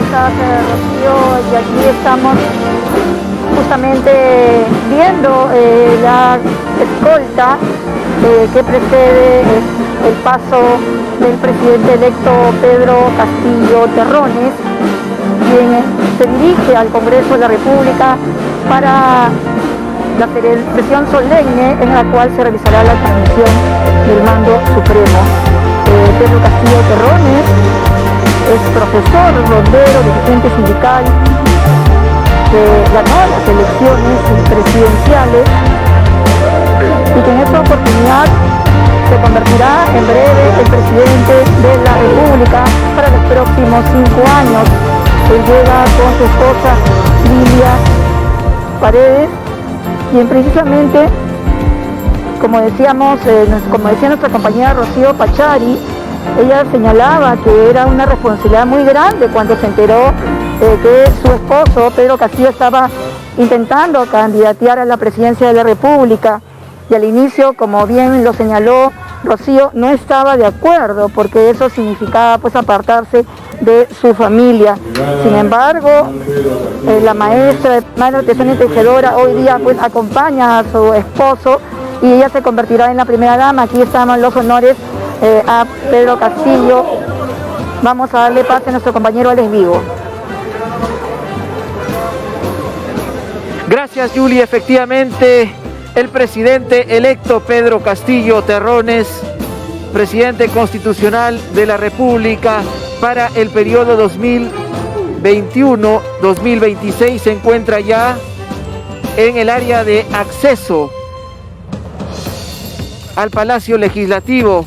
estás, Rocío? Y aquí estamos justamente viendo la escolta que precede el paso del presidente electo Pedro Castillo Terrones, quien se dirige al Congreso de la República para la sesión solemne en la cual se realizará la transmisión del mando supremo. Pedro Castillo Terrones es profesor, rondero, dirigente sindical, que ganó las elecciones presidenciales y que en esta oportunidad se convertirá en breve el presidente de la República para los próximos 5 años. Él llega con su esposa Lilia Paredes, quien precisamente, como decía nuestra compañera Rocío Pachari, ella señalaba que era una responsabilidad muy grande cuando se enteró que su esposo, Pedro Castillo, estaba intentando candidatear a la presidencia de la República. Y al inicio, como bien lo señaló Rocío, no estaba de acuerdo porque eso significaba pues apartarse de su familia. Sin embargo, la maestra Madre Artesana y Tejedora hoy día pues acompaña a su esposo y ella se convertirá en la primera dama. Aquí están los honores a Pedro Castillo. Vamos a darle pase a nuestro compañero Alex Vigo. Gracias, Yuli. Efectivamente, el presidente electo Pedro Castillo Terrones, presidente constitucional de la República para el periodo 2021-2026, se encuentra ya en el área de acceso al Palacio Legislativo.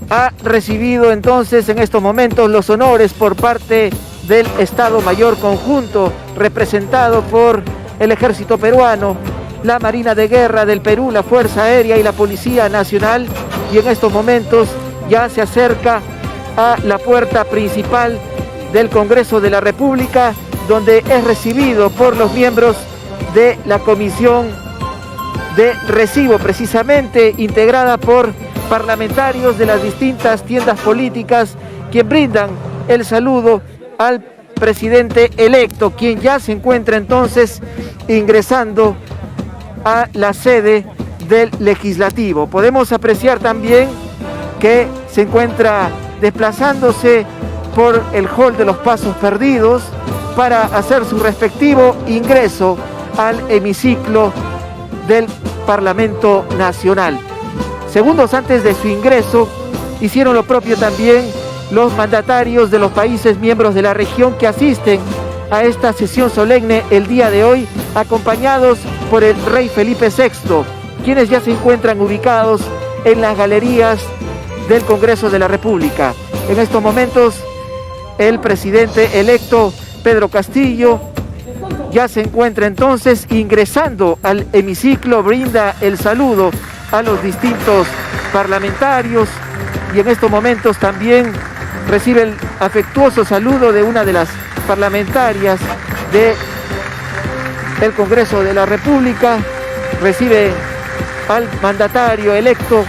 Ha recibido entonces en estos momentos los honores por parte del Estado Mayor Conjunto, representado por el Ejército Peruano, la Marina de Guerra del Perú, la Fuerza Aérea y la Policía Nacional, y en estos momentos ya se acerca a la puerta principal del Congreso de la República, donde es recibido por los miembros de la Comisión de Recibo, precisamente integrada por parlamentarios de las distintas tiendas políticas, quien brindan el saludo al presidente electo, quien ya se encuentra entonces ingresando a la sede del Legislativo. Podemos apreciar también que se encuentra desplazándose por el hall de los Pasos Perdidos para hacer su respectivo ingreso al hemiciclo del Parlamento Nacional. Segundos antes de su ingreso, hicieron lo propio también los mandatarios de los países miembros de la región que asisten a esta sesión solemne el día de hoy, acompañados por el rey Felipe VI, quienes ya se encuentran ubicados en las galerías del Congreso de la República. En estos momentos, el presidente electo Pedro Castillo ya se encuentra entonces ingresando al hemiciclo, brinda el saludo a los distintos parlamentarios y en estos momentos también recibe el afectuoso saludo de una de las parlamentarias del Congreso de la República, recibe al mandatario electo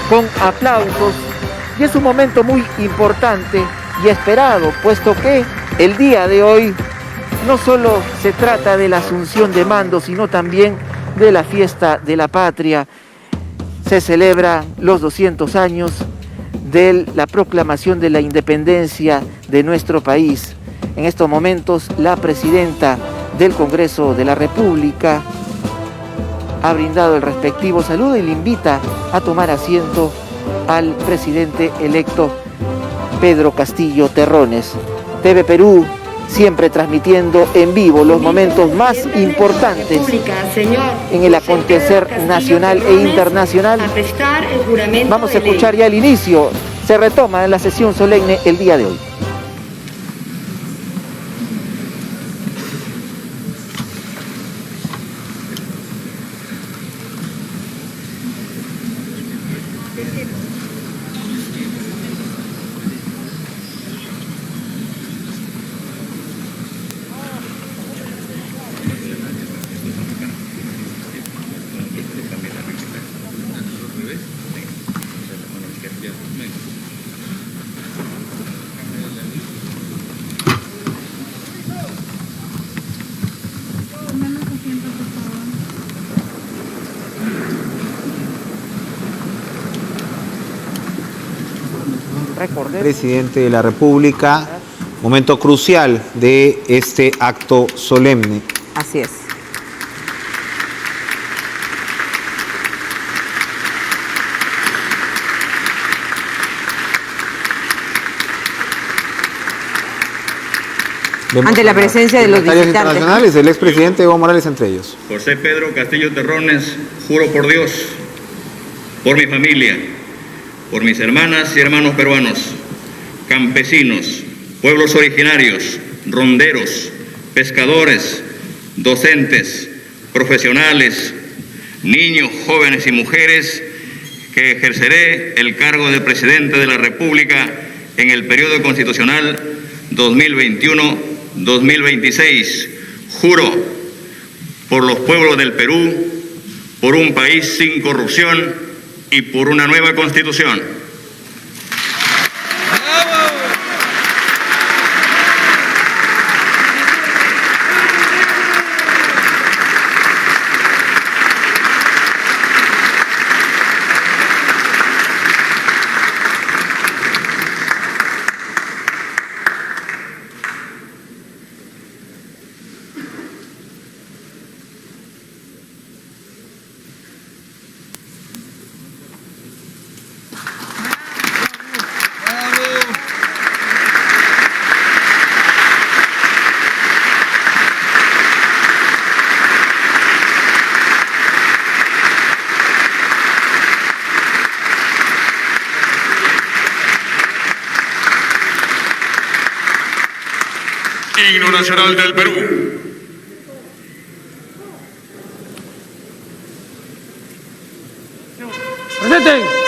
con aplausos y es un momento muy importante y esperado, puesto que el día de hoy no solo se trata de la asunción de mando, sino también de la fiesta de la patria. Se celebra los 200 años de la proclamación de la independencia de nuestro país. En estos momentos, la presidenta del Congreso de la República ha brindado el respectivo saludo y le invita a tomar asiento al presidente electo Pedro Castillo Terrones. TV Perú, siempre transmitiendo en vivo los momentos más importantes en el acontecer nacional e internacional. Vamos a escuchar ya el inicio. Se retoma la sesión solemne el día de hoy. Presidente de la República, momento crucial de este acto solemne. Así es. Ante la presencia de los visitantes internacionales, el expresidente Evo Morales entre ellos. José Pedro Castillo Terrones, juro por Dios, por mi familia, por mis hermanas y hermanos peruanos, campesinos, pueblos originarios, ronderos, pescadores, docentes, profesionales, niños, jóvenes y mujeres, que ejerceré el cargo de Presidente de la República en el periodo constitucional 2021-2026. Juro por los pueblos del Perú, por un país sin corrupción y por una nueva Constitución. Himno Nacional del Perú. ¡Presenten!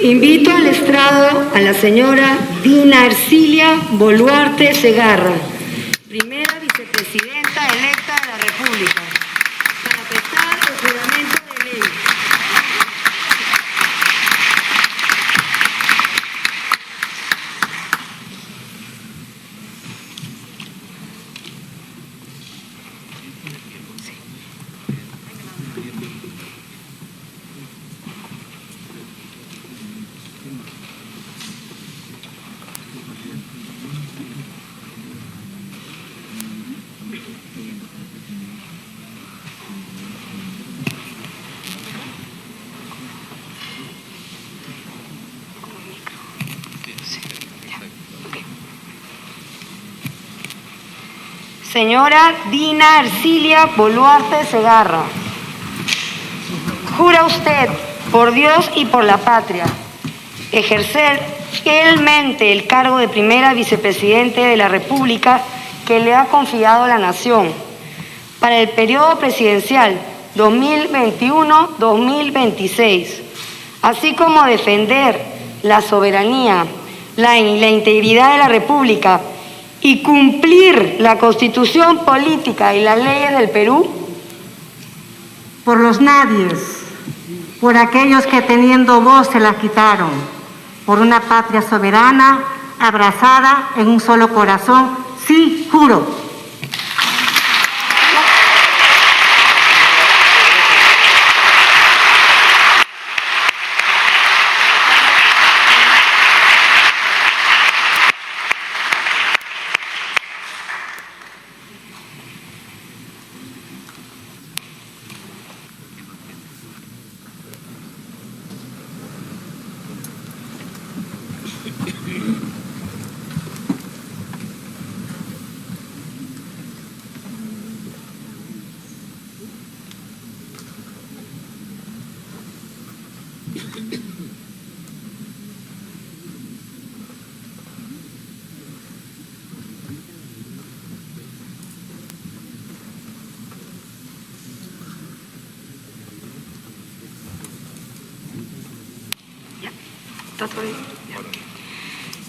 Invito al estrado a la señora Dina Arcilia Boluarte Segarra, primera vicepresidenta electa de la República, para prestar el juramento de ley. Señora Dina Arcilia Boluarte Segarra, ¿jura usted, por Dios y por la patria, ejercer fielmente el cargo de primera vicepresidente de la República que le ha confiado la Nación para el periodo presidencial 2021-2026, así como defender la soberanía, la integridad de la República y cumplir la Constitución política y las leyes del Perú? Por los nadies, por aquellos que teniendo voz se la quitaron, por una patria soberana, abrazada en un solo corazón, sí, juro.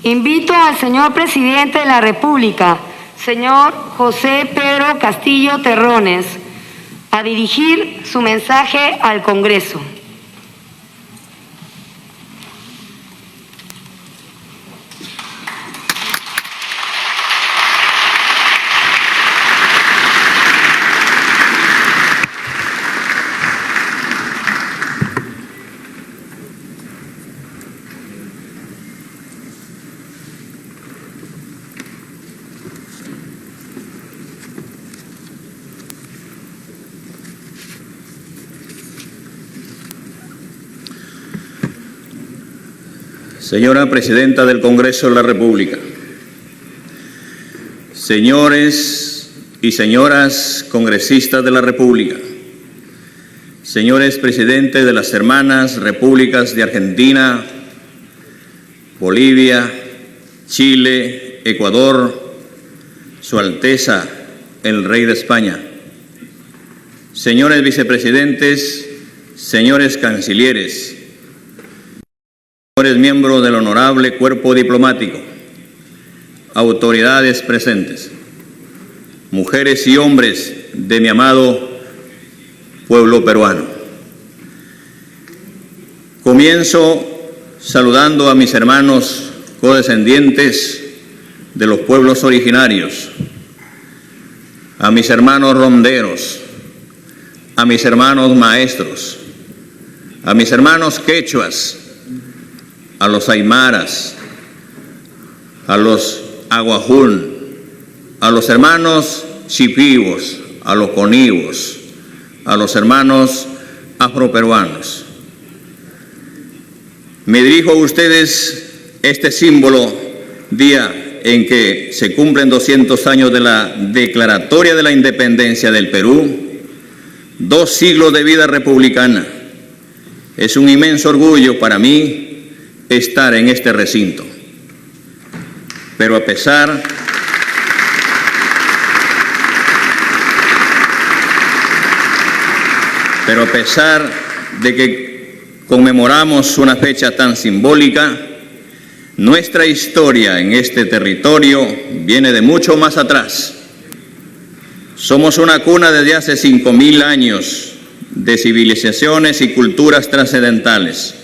Invito al señor presidente de la República, señor José Pedro Castillo Terrones, a dirigir su mensaje al Congreso. Señora Presidenta del Congreso de la República, señores y señoras congresistas de la República, señores presidentes de las hermanas repúblicas de Argentina, Bolivia, Chile, Ecuador, Su Alteza, el Rey de España, señores vicepresidentes, señores cancilleres, señores miembros del honorable cuerpo diplomático, autoridades presentes, mujeres y hombres de mi amado pueblo peruano. Comienzo saludando a mis hermanos codescendientes de los pueblos originarios, a mis hermanos ronderos, a mis hermanos maestros, a mis hermanos quechuas, a los aymaras, a los aguajún, a los hermanos chipivos, a los conivos, a los hermanos afroperuanos. Me dirijo a ustedes este símbolo día en que se cumplen 200 años de la Declaratoria de la Independencia del Perú, 2 siglos de vida republicana. Es un inmenso orgullo para mí estar en este recinto. Pero a pesar de que conmemoramos una fecha tan simbólica, nuestra historia en este territorio viene de mucho más atrás. Somos una cuna desde hace 5.000 años de civilizaciones y culturas trascendentales.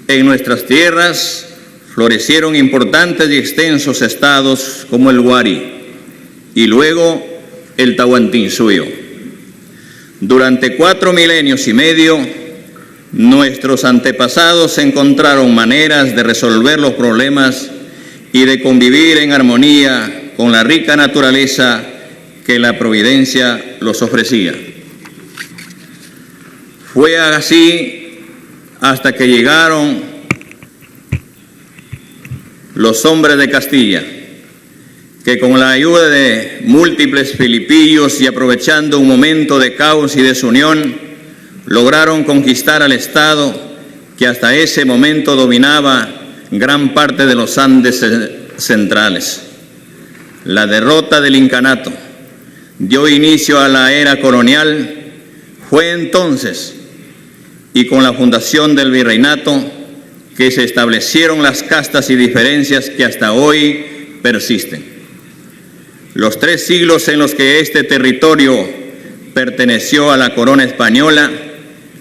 En nuestras tierras florecieron importantes y extensos estados como el Huari y luego el Tahuantinsuyo. Durante 4 milenios y medio, nuestros antepasados encontraron maneras de resolver los problemas y de convivir en armonía con la rica naturaleza que la providencia los ofrecía. Fue así hasta que llegaron los hombres de Castilla, que con la ayuda de múltiples filipillos y aprovechando un momento de caos y desunión, lograron conquistar al Estado que hasta ese momento dominaba gran parte de los Andes centrales. La derrota del incanato dio inicio a la era colonial. Fue entonces, y con la fundación del virreinato, que se establecieron las castas y diferencias que hasta hoy persisten. Los 3 siglos en los que este territorio perteneció a la corona española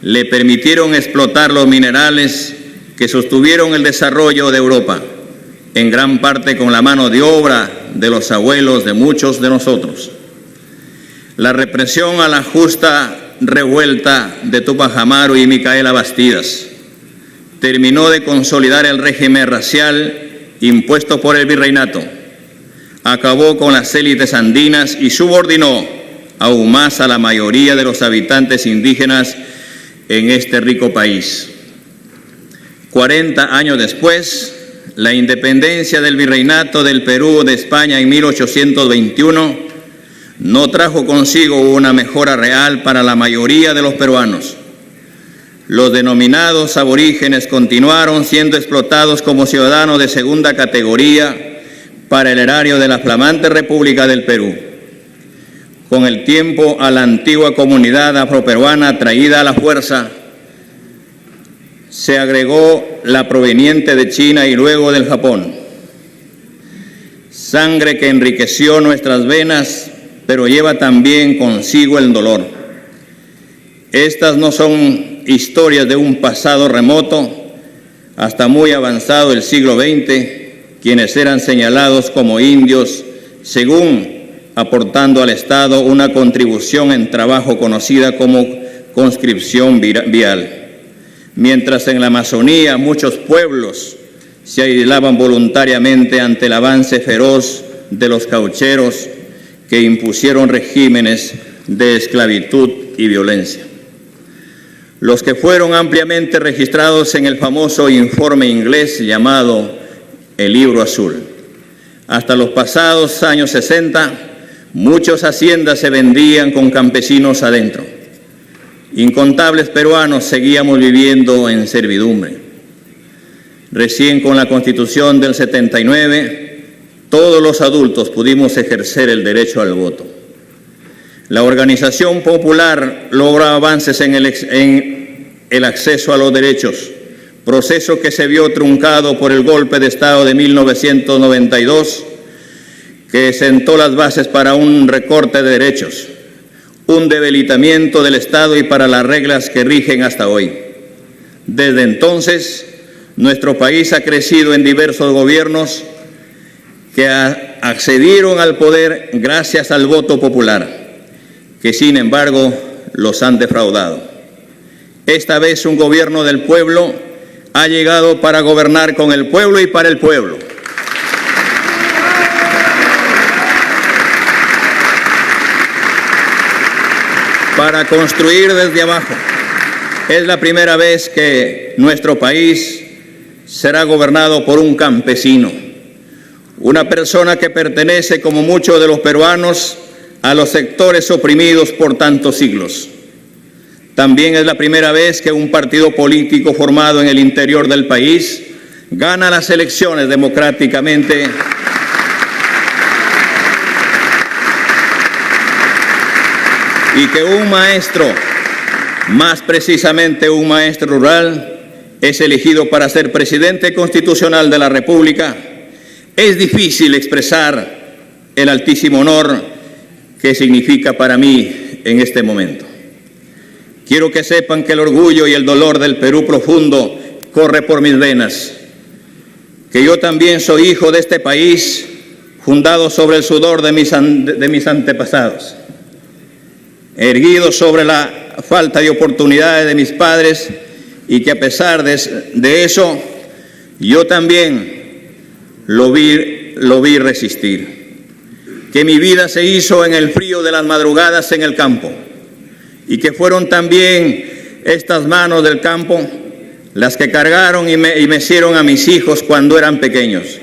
le permitieron explotar los minerales que sostuvieron el desarrollo de Europa, en gran parte con la mano de obra de los abuelos de muchos de nosotros. La represión a la justa revuelta de Túpac Amaru y Micaela Bastidas terminó de consolidar el régimen racial impuesto por el virreinato, acabó con las élites andinas y subordinó aún más a la mayoría de los habitantes indígenas en este rico país. 40 años después, la independencia del virreinato del Perú de España en 1821 no trajo consigo una mejora real para la mayoría de los peruanos. Los denominados aborígenes continuaron siendo explotados como ciudadanos de segunda categoría para el erario de la flamante República del Perú. Con el tiempo, a la antigua comunidad afroperuana traída a la fuerza se agregó la proveniente de China y luego del Japón. Sangre que enriqueció nuestras venas, pero lleva también consigo el dolor. Estas no son historias de un pasado remoto. Hasta muy avanzado el siglo XX, quienes eran señalados como indios, según aportando al Estado una contribución en trabajo conocida como conscripción vial. Mientras en la Amazonía muchos pueblos se aislaban voluntariamente ante el avance feroz de los caucheros que impusieron regímenes de esclavitud y violencia. Los que fueron ampliamente registrados en el famoso informe inglés llamado el Libro Azul. Hasta los pasados años 60, muchas haciendas se vendían con campesinos adentro. Incontables peruanos seguíamos viviendo en servidumbre. Recién con la Constitución del 79, todos los adultos pudimos ejercer el derecho al voto. La organización popular logró avances en el acceso a los derechos, proceso que se vio truncado por el golpe de Estado de 1992, que sentó las bases para un recorte de derechos, un debilitamiento del Estado y para las reglas que rigen hasta hoy. Desde entonces, nuestro país ha crecido en diversos gobiernos que accedieron al poder gracias al voto popular, que sin embargo los han defraudado. Esta vez un gobierno del pueblo ha llegado para gobernar con el pueblo y para el pueblo. Para construir desde abajo. Es la primera vez que nuestro país será gobernado por un campesino, una persona que pertenece, como muchos de los peruanos, a los sectores oprimidos por tantos siglos. También es la primera vez que un partido político formado en el interior del país gana las elecciones democráticamente y que un maestro, más precisamente un maestro rural, es elegido para ser presidente constitucional de la República, es difícil expresar el altísimo honor que significa para mí en este momento. Quiero que sepan que el orgullo y el dolor del Perú profundo corre por mis venas, que yo también soy hijo de este país, fundado sobre el sudor de mis antepasados, erguido sobre la falta de oportunidades de mis padres, y que a pesar de eso, yo también lo vi resistir. Que mi vida se hizo en el frío de las madrugadas en el campo, y que fueron también estas manos del campo las que cargaron y mecieron a mis hijos cuando eran pequeños.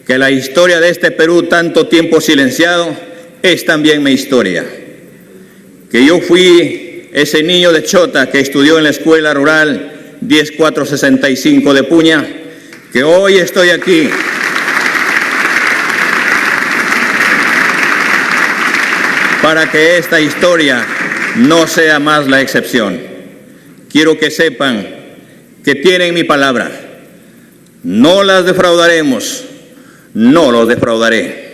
Que la historia de este Perú, tanto tiempo silenciado, es también mi historia. Que yo fui ese niño de Chota que estudió en la escuela rural 10465 de Puña, que hoy estoy aquí para que esta historia no sea más la excepción. Quiero que sepan que tienen mi palabra. No las defraudaremos, no los defraudaré.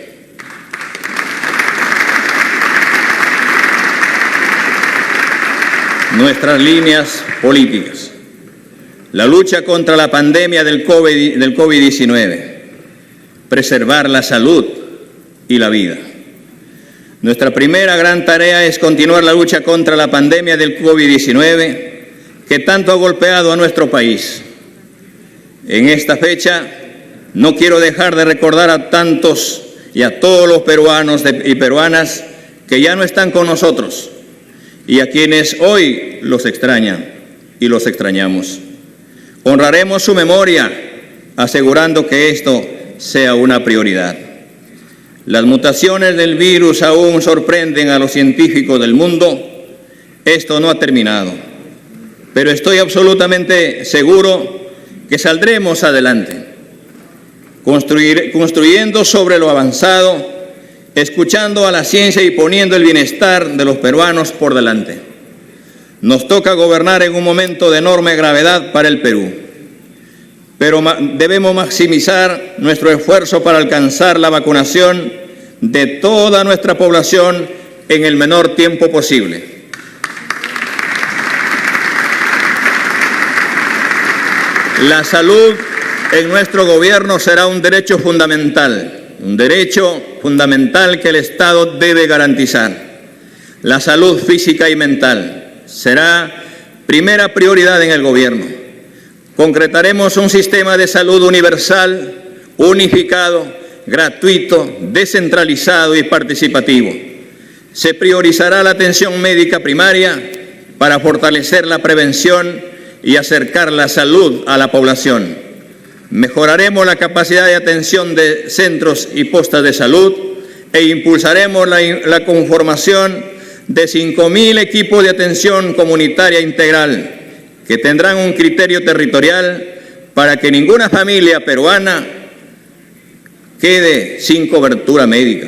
Nuestras líneas políticas: la lucha contra la pandemia del COVID-19, preservar la salud y la vida. Nuestra primera gran tarea es continuar la lucha contra la pandemia del COVID-19 que tanto ha golpeado a nuestro país. En esta fecha no quiero dejar de recordar a tantos y a todos los peruanos y peruanas que ya no están con nosotros, y a quienes hoy los extrañan y los extrañamos. Honraremos su memoria, asegurando que esto sea una prioridad. Las mutaciones del virus aún sorprenden a los científicos del mundo. Esto no ha terminado, pero estoy absolutamente seguro que saldremos adelante, construyendo sobre lo avanzado, escuchando a la ciencia y poniendo el bienestar de los peruanos por delante. Nos toca gobernar en un momento de enorme gravedad para el Perú, pero debemos maximizar nuestro esfuerzo para alcanzar la vacunación de toda nuestra población en el menor tiempo posible. La salud en nuestro gobierno será un derecho fundamental que el Estado debe garantizar. La salud física y mental será primera prioridad en el gobierno. Concretaremos un sistema de salud universal, unificado, gratuito, descentralizado y participativo. Se priorizará la atención médica primaria para fortalecer la prevención y acercar la salud a la población. Mejoraremos la capacidad de atención de centros y postas de salud e impulsaremos la conformación de 5.000 equipos de atención comunitaria integral que tendrán un criterio territorial para que ninguna familia peruana quede sin cobertura médica.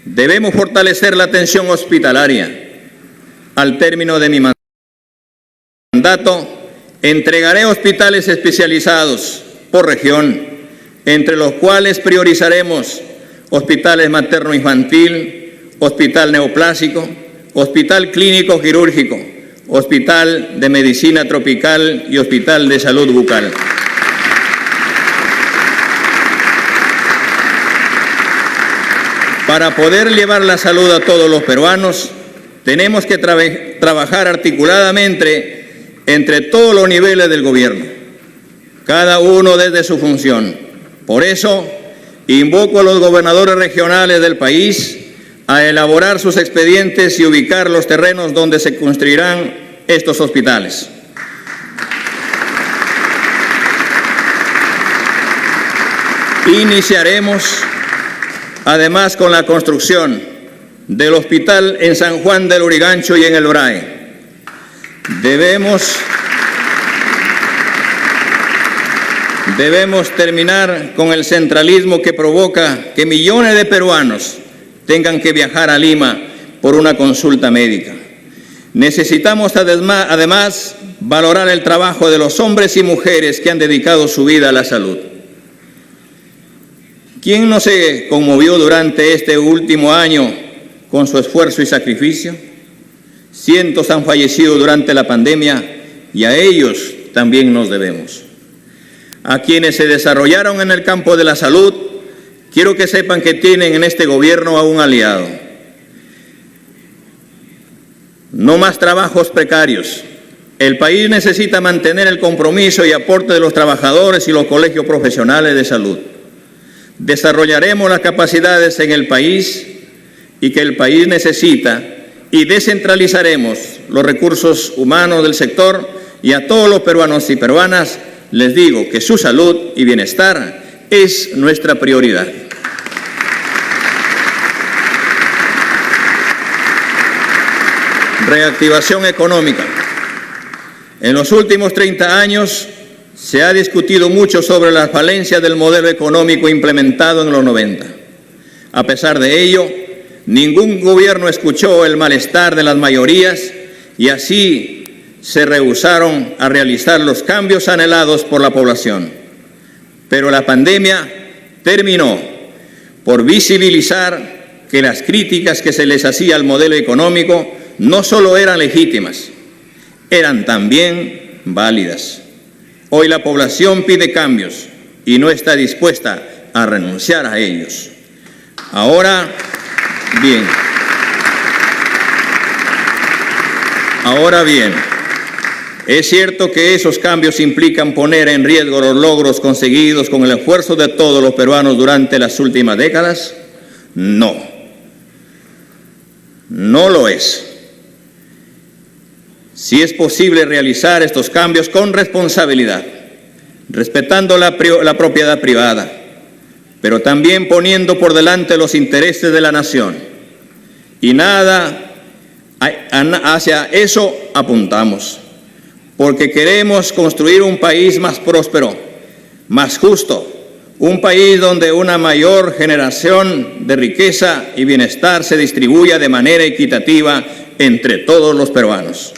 Debemos fortalecer la atención hospitalaria. Al término de mi mandato, entregaré hospitales especializados por región, entre los cuales priorizaremos hospitales materno-infantil, hospital neoplásico, hospital clínico quirúrgico, hospital de medicina tropical y hospital de salud bucal. Para poder llevar la salud a todos los peruanos, tenemos que trabajar articuladamente entre todos los niveles del gobierno, cada uno desde su función. Por eso, invoco a los gobernadores regionales del país a elaborar sus expedientes y ubicar los terrenos donde se construirán estos hospitales. Iniciaremos además con la construcción del hospital en San Juan del Lurigancho y en el Brae. Debemos terminar con el centralismo que provoca que millones de peruanos tengan que viajar a Lima por una consulta médica. Necesitamos además valorar el trabajo de los hombres y mujeres que han dedicado su vida a la salud. ¿Quién no se conmovió durante este último año con su esfuerzo y sacrificio? Cientos han fallecido durante la pandemia y a ellos también nos debemos. A quienes se desarrollaron en el campo de la salud, quiero que sepan que tienen en este gobierno a un aliado. No más trabajos precarios. El país necesita mantener el compromiso y aporte de los trabajadores y los colegios profesionales de salud. Desarrollaremos las capacidades en el país y que el país necesita y descentralizaremos los recursos humanos del sector, y a todos los peruanos y peruanas les digo que su salud y bienestar es nuestra prioridad. Reactivación económica. En los últimos 30 años se ha discutido mucho sobre las falencias del modelo económico implementado en los 90. A pesar de ello, ningún gobierno escuchó el malestar de las mayorías y así se rehusaron a realizar los cambios anhelados por la población. Pero la pandemia terminó por visibilizar que las críticas que se les hacía al modelo económico no solo eran legítimas, eran también válidas. Hoy la población pide cambios y no está dispuesta a renunciar a ellos. Ahora bien, ¿es cierto que esos cambios implican poner en riesgo los logros conseguidos con el esfuerzo de todos los peruanos durante las últimas décadas? No, no lo es. Sí es posible realizar estos cambios con responsabilidad, respetando la propiedad privada, pero también poniendo por delante los intereses de la nación. Y hacia eso apuntamos, porque queremos construir un país más próspero, más justo, un país donde una mayor generación de riqueza y bienestar se distribuya de manera equitativa entre todos los peruanos.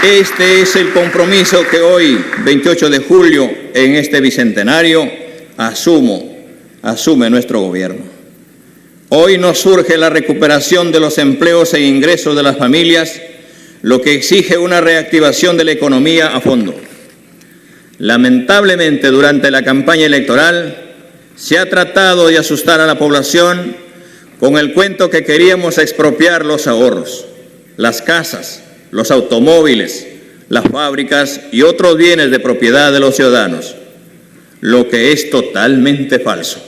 Este es el compromiso que hoy, 28 de julio, en este bicentenario, asume nuestro gobierno. Hoy nos surge la recuperación de los empleos e ingresos de las familias, lo que exige una reactivación de la economía a fondo. Lamentablemente, durante la campaña electoral, se ha tratado de asustar a la población con el cuento que queríamos expropiar los ahorros, las casas, los automóviles, las fábricas y otros bienes de propiedad de los ciudadanos, lo que es totalmente falso.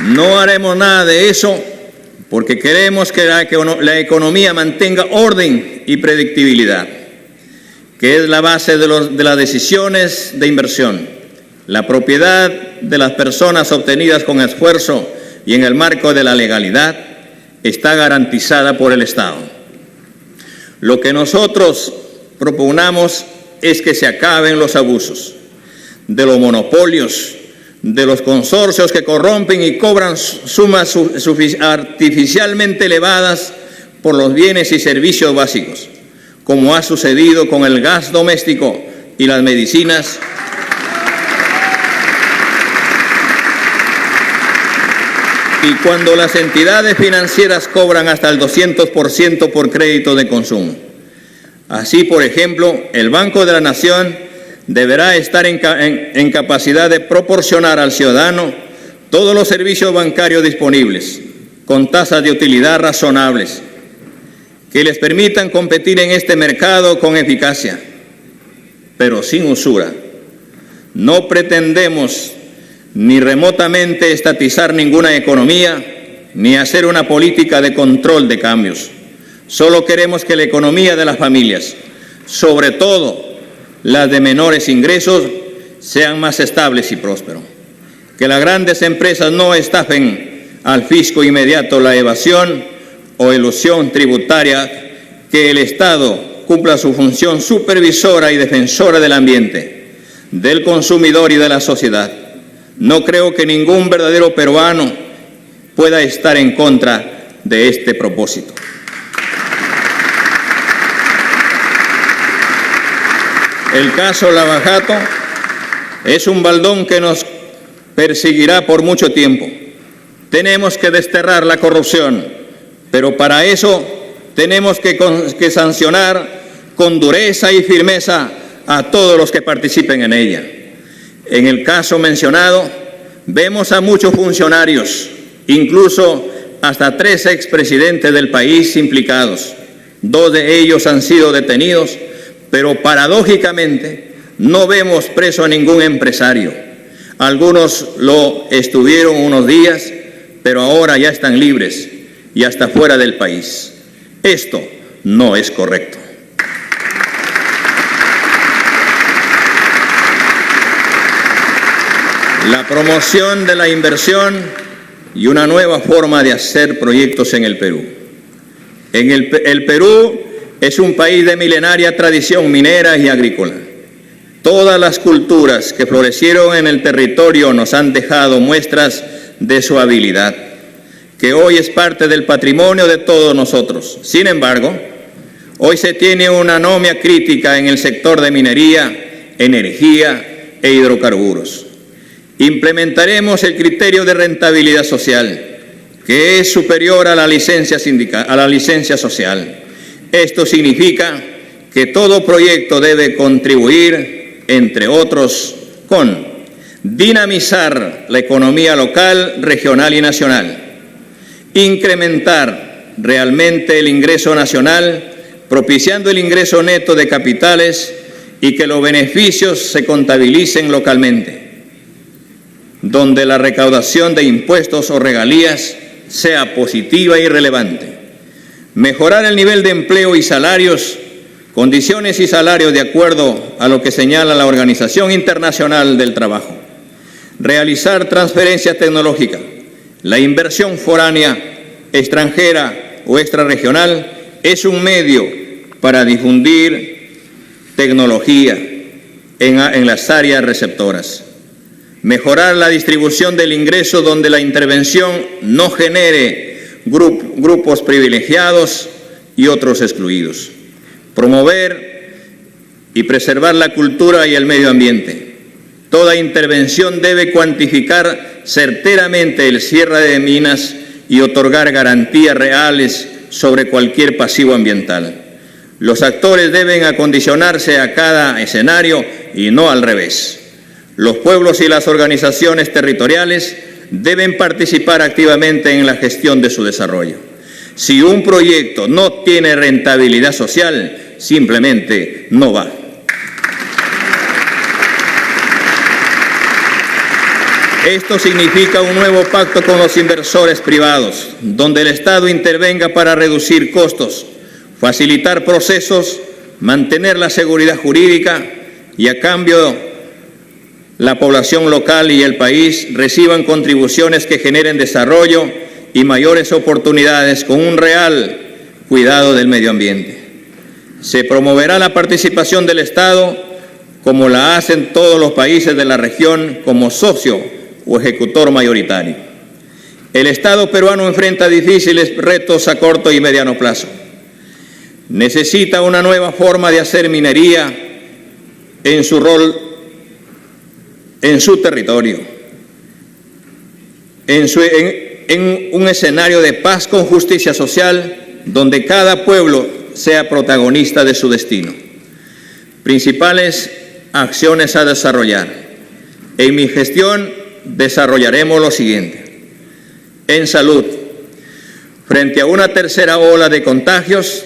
No haremos nada de eso porque queremos que la economía mantenga orden y predictibilidad, que es la base de las decisiones de inversión. La propiedad de las personas obtenidas con esfuerzo y en el marco de la legalidad está garantizada por el Estado. Lo que nosotros proponemos es que se acaben los abusos, de los monopolios, de los consorcios que corrompen y cobran sumas artificialmente elevadas por los bienes y servicios básicos, como ha sucedido con el gas doméstico y las medicinas. Y cuando las entidades financieras cobran hasta el 200% por crédito de consumo. Así, por ejemplo, el Banco de la Nación deberá estar en capacidad de proporcionar al ciudadano todos los servicios bancarios disponibles, con tasas de utilidad razonables, que les permitan competir en este mercado con eficacia, pero sin usura. No pretendemos ni remotamente estatizar ninguna economía, ni hacer una política de control de cambios. Solo queremos que la economía de las familias, sobre todo las de menores ingresos, sean más estables y prósperos. Que las grandes empresas no estafen al fisco inmediato la evasión o elusión tributaria, que el Estado cumpla su función supervisora y defensora del ambiente, del consumidor y de la sociedad. No creo que ningún verdadero peruano pueda estar en contra de este propósito. El caso Lava Jato es un baldón que nos perseguirá por mucho tiempo. Tenemos que desterrar la corrupción, pero para eso tenemos que sancionar con dureza y firmeza a todos los que participen en ella. En el caso mencionado, vemos a muchos funcionarios, incluso hasta 3 expresidentes del país implicados. 2 de ellos han sido detenidos, pero paradójicamente no vemos preso a ningún empresario. Algunos lo estuvieron unos días, pero ahora ya están libres y hasta fuera del país. Esto no es correcto. La promoción de la inversión y una nueva forma de hacer proyectos en el Perú. El Perú es un país de milenaria tradición minera y agrícola. Todas las culturas que florecieron en el territorio nos han dejado muestras de su habilidad, que hoy es parte del patrimonio de todos nosotros. Sin embargo, hoy se tiene una anomia crítica en el sector de minería, energía e hidrocarburos. Implementaremos el criterio de rentabilidad social, que es superior a la licencia social. Esto significa que todo proyecto debe contribuir, entre otros, con dinamizar la economía local, regional y nacional, incrementar realmente el ingreso nacional, propiciando el ingreso neto de capitales y que los beneficios se contabilicen localmente, donde la recaudación de impuestos o regalías sea positiva y relevante. Mejorar el nivel de empleo y salarios, condiciones y salarios de acuerdo a lo que señala la Organización Internacional del Trabajo. Realizar transferencias tecnológicas. La inversión foránea, extranjera o extrarregional es un medio para difundir tecnología en las áreas receptoras. Mejorar la distribución del ingreso donde la intervención no genere grupos privilegiados y otros excluidos. Promover y preservar la cultura y el medio ambiente. Toda intervención debe cuantificar certeramente el cierre de minas y otorgar garantías reales sobre cualquier pasivo ambiental. Los actores deben acondicionarse a cada escenario y no al revés. Los pueblos y las organizaciones territoriales deben participar activamente en la gestión de su desarrollo. Si un proyecto no tiene rentabilidad social, simplemente no va. Esto significa un nuevo pacto con los inversores privados, donde el Estado intervenga para reducir costos, facilitar procesos, mantener la seguridad jurídica y a cambio la población local y el país reciban contribuciones que generen desarrollo y mayores oportunidades con un real cuidado del medio ambiente. Se promoverá la participación del Estado, como la hacen todos los países de la región, como socio o ejecutor mayoritario. El Estado peruano enfrenta difíciles retos a corto y mediano plazo. Necesita una nueva forma de hacer minería en su rol, en su territorio, en un escenario de paz con justicia social, donde cada pueblo sea protagonista de su destino. Principales acciones a desarrollar. En mi gestión desarrollaremos lo siguiente. En salud, frente a una tercera ola de contagios,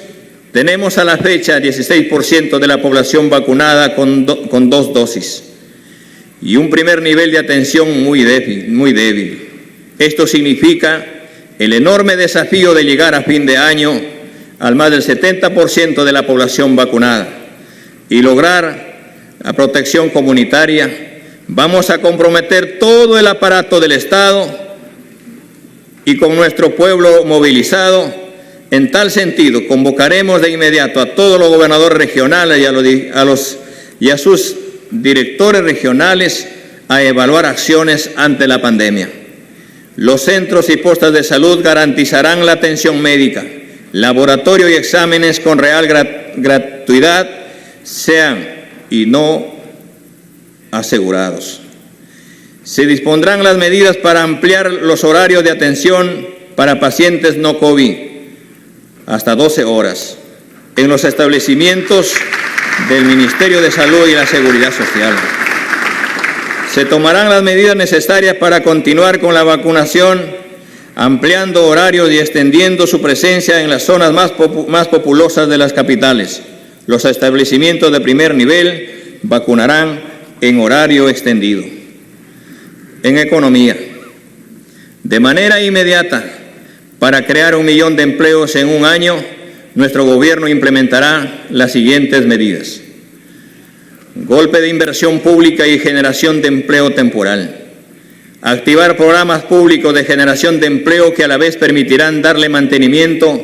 tenemos a la fecha 16% de la población vacunada con 2 dosis y un primer nivel de atención muy débil. Esto significa el enorme desafío de llegar a fin de año al más del 70% de la población vacunada y lograr la protección comunitaria. Vamos a comprometer todo el aparato del Estado y con nuestro pueblo movilizado. En tal sentido, convocaremos de inmediato a todos los gobernadores regionales y a sus directores regionales a evaluar acciones ante la pandemia. Los centros y postas de salud garantizarán la atención médica, laboratorio y exámenes con real gratuidad, sean y no asegurados. Se dispondrán las medidas para ampliar los horarios de atención para pacientes no COVID hasta 12 horas en los establecimientos del Ministerio de Salud y la Seguridad Social. Se tomarán las medidas necesarias para continuar con la vacunación, ampliando horarios y extendiendo su presencia en las zonas más populosas de las capitales. Los establecimientos de primer nivel vacunarán en horario extendido. En economía, de manera inmediata, para crear 1 millón de empleos en un año, nuestro gobierno implementará las siguientes medidas. Golpe de inversión pública y generación de empleo temporal. Activar programas públicos de generación de empleo que a la vez permitirán darle mantenimiento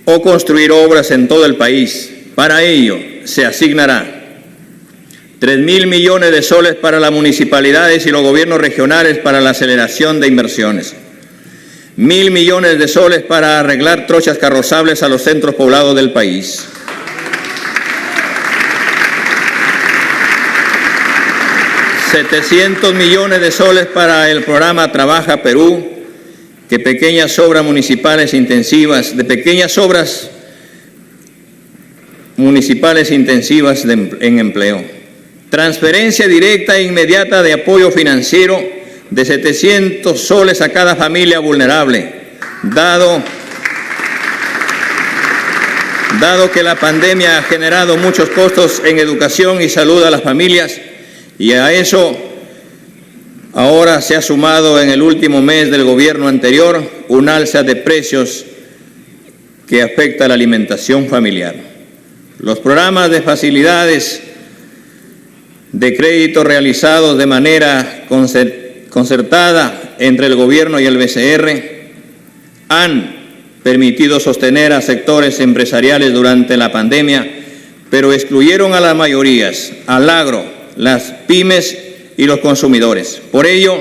o construir obras en todo el país. Para ello se asignará 3.000 millones de soles para las municipalidades y los gobiernos regionales para la aceleración de inversiones. 1.000 millones de soles para arreglar trochas carrozables a los centros poblados del país. $700 millones de soles para el programa Trabaja Perú, que pequeñas obras municipales intensivas, en empleo. Transferencia directa e inmediata de apoyo financiero de 700 soles a cada familia vulnerable, dado que la pandemia ha generado muchos costos en educación y salud a las familias, y a eso ahora se ha sumado en el último mes del gobierno anterior un alza de precios que afecta a la alimentación familiar. Los programas de facilidades de crédito realizados de manera concertada entre el gobierno y el BCR han permitido sostener a sectores empresariales durante la pandemia, pero excluyeron a las mayorías, al agro, las pymes y los consumidores. Por ello,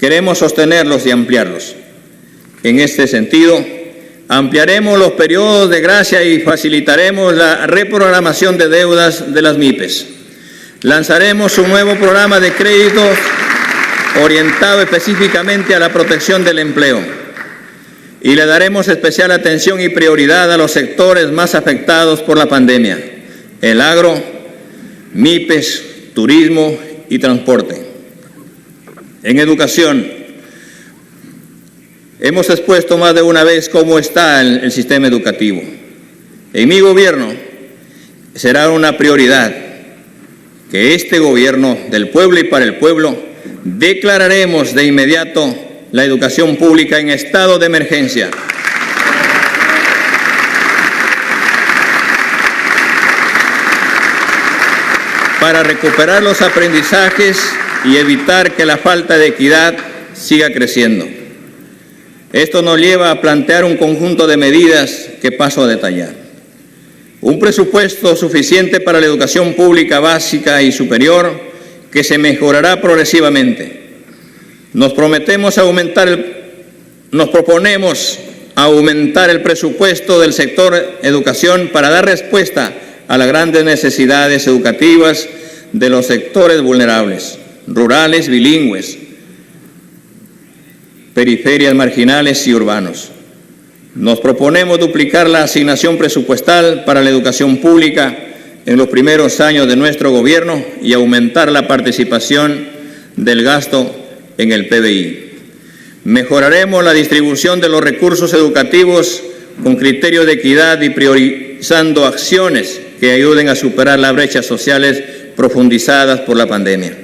queremos sostenerlos y ampliarlos. En este sentido, ampliaremos los periodos de gracia y facilitaremos la reprogramación de deudas de las MIPES. Lanzaremos un nuevo programa de crédito orientado específicamente a la protección del empleo y le daremos especial atención y prioridad a los sectores más afectados por la pandemia: el agro, MIPES, turismo y transporte. En educación, hemos expuesto más de una vez cómo está el sistema educativo. En mi gobierno será una prioridad que este gobierno del pueblo y para el pueblo declararemos de inmediato la educación pública en estado de emergencia. Para recuperar los aprendizajes y evitar que la falta de equidad siga creciendo. Esto nos lleva a plantear un conjunto de medidas que paso a detallar. Un presupuesto suficiente para la educación pública básica y superior que se mejorará progresivamente. Nos proponemos aumentar el presupuesto del sector educación para dar respuesta a las grandes necesidades educativas de los sectores vulnerables, rurales, bilingües, periferias marginales y urbanos. Nos proponemos duplicar la asignación presupuestal para la educación pública en los primeros años de nuestro gobierno y aumentar la participación del gasto en el PBI. Mejoraremos la distribución de los recursos educativos con criterios de equidad y priorizando acciones que ayuden a superar las brechas sociales profundizadas por la pandemia.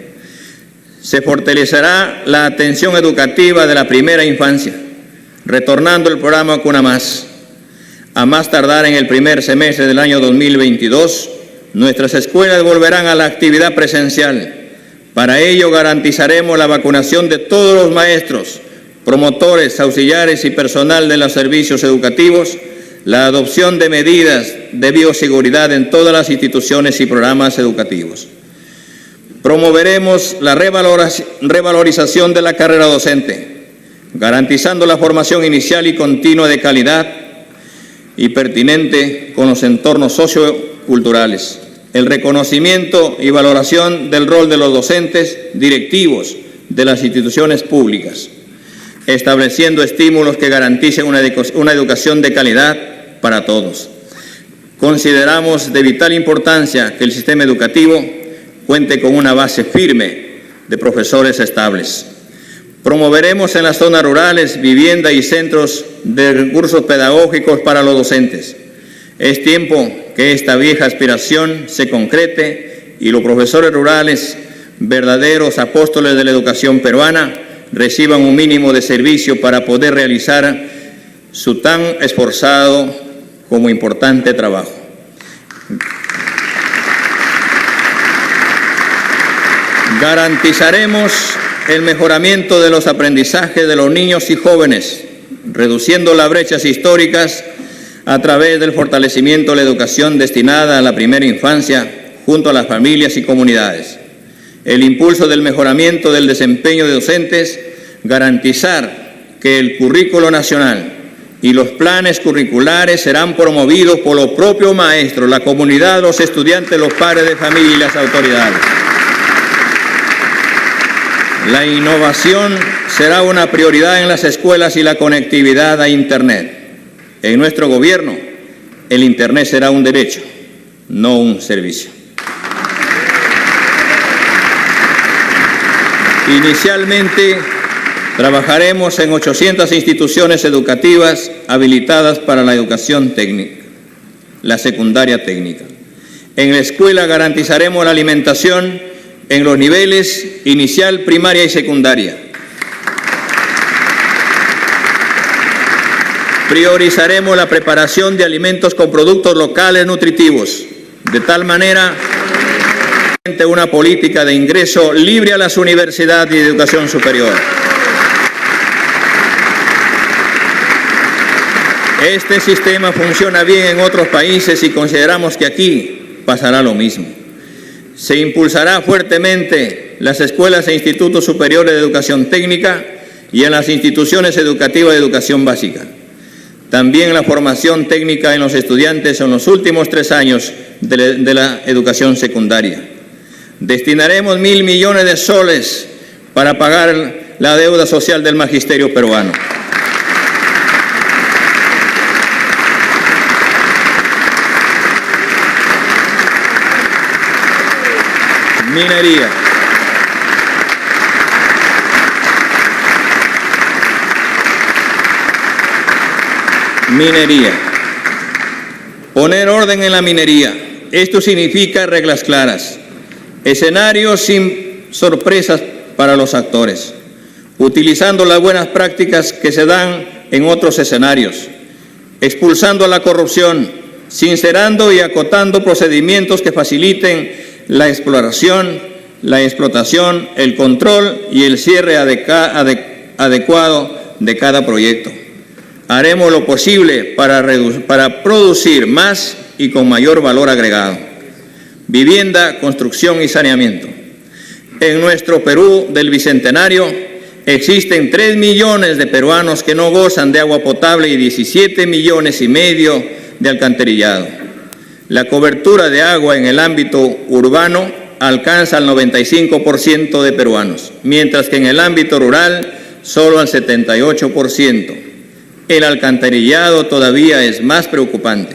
Se fortalecerá la atención educativa de la primera infancia, retornando el programa Cuna Más. A más tardar en el primer semestre del año 2022, nuestras escuelas volverán a la actividad presencial. Para ello garantizaremos la vacunación de todos los maestros, promotores, auxiliares y personal de los servicios educativos, la adopción de medidas de bioseguridad en todas las instituciones y programas educativos. Promoveremos la revalorización de la carrera docente, garantizando la formación inicial y continua de calidad y pertinente con los entornos socioculturales, el reconocimiento y valoración del rol de los docentes directivos de las instituciones públicas, estableciendo estímulos que garanticen una educación de calidad para todos. Consideramos de vital importancia que el sistema educativo cuente con una base firme de profesores estables. Promoveremos en las zonas rurales vivienda y centros de recursos pedagógicos para los docentes. Es tiempo que esta vieja aspiración se concrete y los profesores rurales, verdaderos apóstoles de la educación peruana, reciban un mínimo de servicio para poder realizar su tan esforzado como importante trabajo. Garantizaremos el mejoramiento de los aprendizajes de los niños y jóvenes, reduciendo las brechas históricas a través del fortalecimiento de la educación destinada a la primera infancia junto a las familias y comunidades. El impulso del mejoramiento del desempeño de docentes, garantizar que el currículo nacional y los planes curriculares serán promovidos por los propios maestros, la comunidad, los estudiantes, los padres de familia y las autoridades. La innovación será una prioridad en las escuelas y la conectividad a Internet. En nuestro gobierno, el Internet será un derecho, no un servicio. Inicialmente, trabajaremos en 800 instituciones educativas habilitadas para la educación técnica, la secundaria técnica. En la escuela garantizaremos la alimentación en los niveles inicial, primaria y secundaria. Priorizaremos la preparación de alimentos con productos locales nutritivos, de tal manera que una política de ingreso libre a las universidades y de educación superior. Este sistema funciona bien en otros países y consideramos que aquí pasará lo mismo. Se impulsará fuertemente las escuelas e institutos superiores de educación técnica y en las instituciones educativas de educación básica. También la formación técnica en los estudiantes en los últimos 3 años de la educación secundaria. Destinaremos 1.000 millones de soles para pagar la deuda social del magisterio peruano. Minería. Minería. Poner orden en la minería. Esto significa reglas claras, escenarios sin sorpresas para los actores, utilizando las buenas prácticas que se dan en otros escenarios, expulsando a la corrupción, sincerando y acotando procedimientos que faciliten la exploración, la explotación, el control y el cierre adecuado de cada proyecto. Haremos lo posible para producir más y con mayor valor agregado. Vivienda, construcción y saneamiento. En nuestro Perú del Bicentenario existen 3 millones de peruanos que no gozan de agua potable y 17,5 millones de alcantarillado. La cobertura de agua en el ámbito urbano alcanza al 95% de peruanos, mientras que en el ámbito rural solo al 78%. El alcantarillado todavía es más preocupante,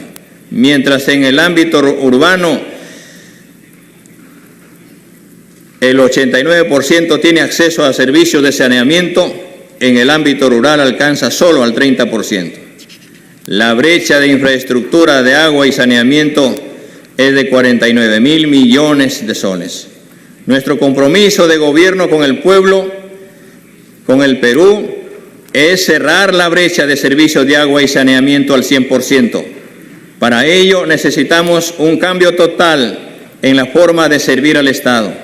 mientras en el ámbito urbano el 89% tiene acceso a servicios de saneamiento, en el ámbito rural alcanza solo al 30%. La brecha de infraestructura de agua y saneamiento es de 49,000 millones de soles. Nuestro compromiso de gobierno con el pueblo, con el Perú, es cerrar la brecha de servicios de agua y saneamiento al 100%. Para ello necesitamos un cambio total en la forma de servir al Estado.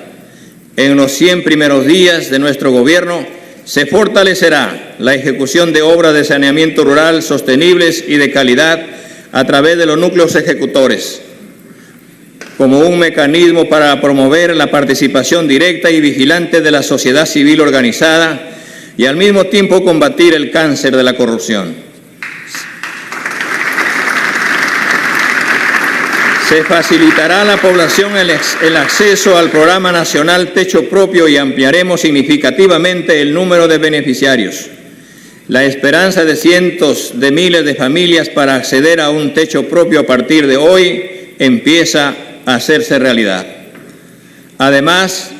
En los 100 primeros días de nuestro gobierno se fortalecerá la ejecución de obras de saneamiento rural sostenibles y de calidad a través de los núcleos ejecutores. como un mecanismo para promover la participación directa y vigilante de la sociedad civil organizada y al mismo tiempo combatir el cáncer de la corrupción. Se facilitará a la población el acceso al Programa Nacional Techo Propio y ampliaremos significativamente el número de beneficiarios. La esperanza de cientos de miles de familias para acceder a un techo propio a partir de hoy empieza a hacerse realidad. Además,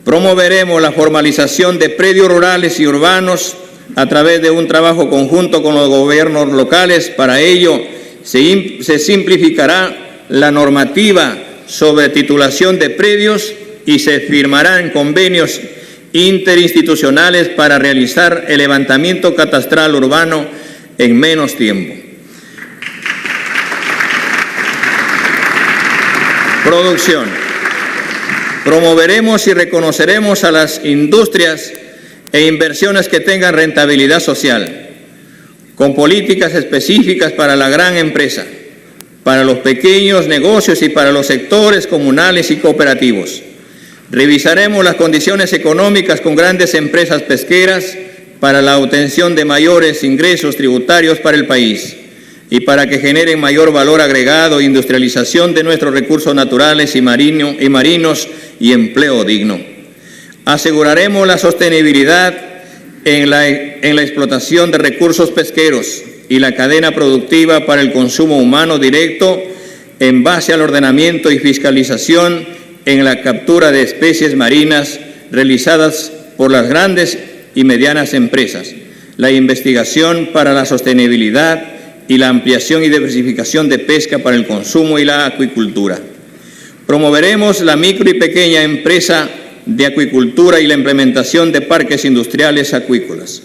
promoveremos la formalización de predios rurales y urbanos a través de un trabajo conjunto con los gobiernos locales. Para ello, se simplificará la normativa sobre titulación de predios y se firmarán convenios interinstitucionales para realizar el levantamiento catastral urbano en menos tiempo. Producción. Promoveremos y reconoceremos a las industrias e inversiones que tengan rentabilidad social, con políticas específicas para la gran empresa, para los pequeños negocios y para los sectores comunales y cooperativos. Revisaremos las condiciones económicas con grandes empresas pesqueras para la obtención de mayores ingresos tributarios para el país y para que generen mayor valor agregado e industrialización de nuestros recursos naturales y marinos y empleo digno. Aseguraremos la sostenibilidad en la explotación de recursos pesqueros y la cadena productiva para el consumo humano directo en base al ordenamiento y fiscalización en la captura de especies marinas realizadas por las grandes y medianas empresas, la investigación para la sostenibilidad y la ampliación y diversificación de pesca para el consumo y la acuicultura. Promoveremos la micro y pequeña empresa de acuicultura y la implementación de parques industriales acuícolas,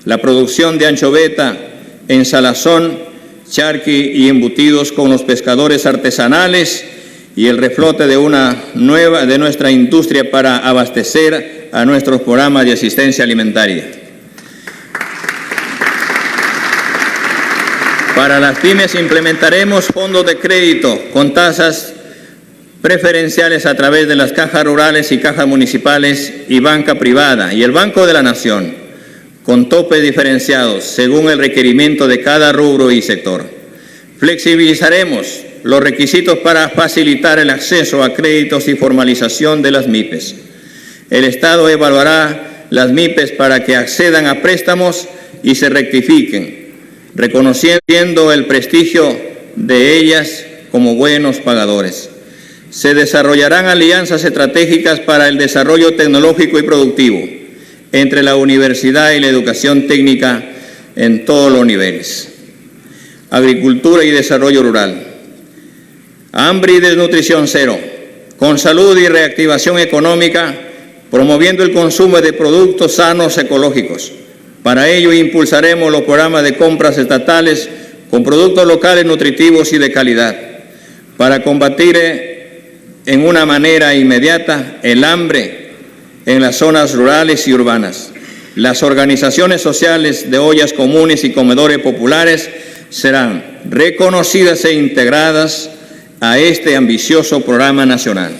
la producción de anchoveta en salazón, charqui y embutidos con los pescadores artesanales y el reflote de nuestra industria para abastecer a nuestros programas de asistencia alimentaria. Para las pymes implementaremos fondos de crédito con tasas preferenciales a través de las cajas rurales y cajas municipales y banca privada y el Banco de la Nación, con topes diferenciados según el requerimiento de cada rubro y sector. Flexibilizaremos los requisitos para facilitar el acceso a créditos y formalización de las MIPES. El Estado evaluará las MIPES para que accedan a préstamos y se rectifiquen, reconociendo el prestigio de ellas como buenos pagadores. Se desarrollarán alianzas estratégicas para el desarrollo tecnológico y productivo entre la universidad y la educación técnica en todos los niveles. Agricultura y desarrollo rural. Hambre y desnutrición cero, con salud y reactivación económica, promoviendo el consumo de productos sanos ecológicos. Para ello impulsaremos los programas de compras estatales con productos locales nutritivos y de calidad, para combatir en una manera inmediata el hambre en las zonas rurales y urbanas. Las organizaciones sociales de ollas comunes y comedores populares serán reconocidas e integradas a este ambicioso programa nacional.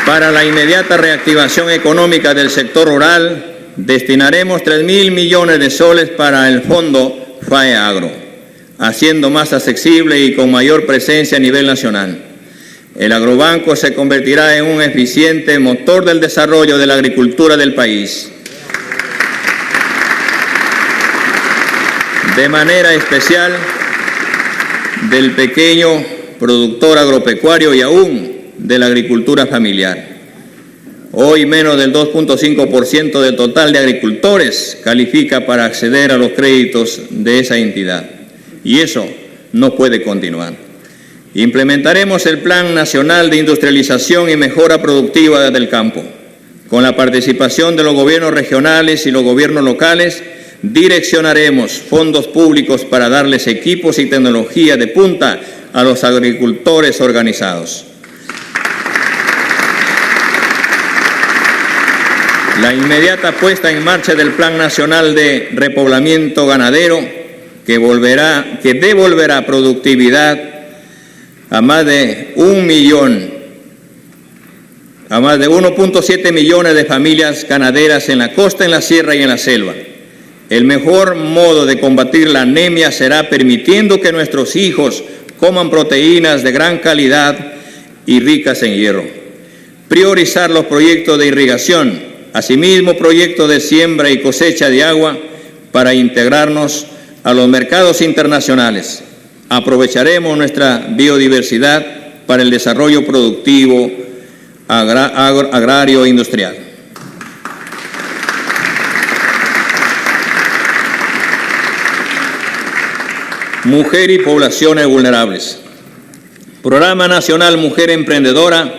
Para la inmediata reactivación económica del sector rural, destinaremos 3.000 millones de soles para el Fondo FAE Agro, haciendo más accesible y con mayor presencia a nivel nacional. El agrobanco se convertirá en un eficiente motor del desarrollo de la agricultura del país. De manera especial del pequeño productor agropecuario y aún de la agricultura familiar. Hoy menos del 2.5% del total de agricultores califica para acceder a los créditos de esa entidad. Y eso no puede continuar. Implementaremos el Plan Nacional de Industrialización y Mejora Productiva del Campo. Con la participación de los gobiernos regionales y los gobiernos locales, direccionaremos fondos públicos para darles equipos y tecnología de punta a los agricultores organizados. La inmediata puesta en marcha del Plan Nacional de Repoblamiento Ganadero que devolverá productividad a más de 1.7 millones de familias ganaderas en la costa, en la sierra y en la selva. El mejor modo de combatir la anemia será permitiendo que nuestros hijos coman proteínas de gran calidad y ricas en hierro. Priorizar los proyectos de irrigación, asimismo proyectos de siembra y cosecha de agua para integrarnos a los mercados internacionales. Aprovecharemos nuestra biodiversidad para el desarrollo productivo agrario e industrial. Mujer y poblaciones vulnerables. Programa Nacional Mujer Emprendedora,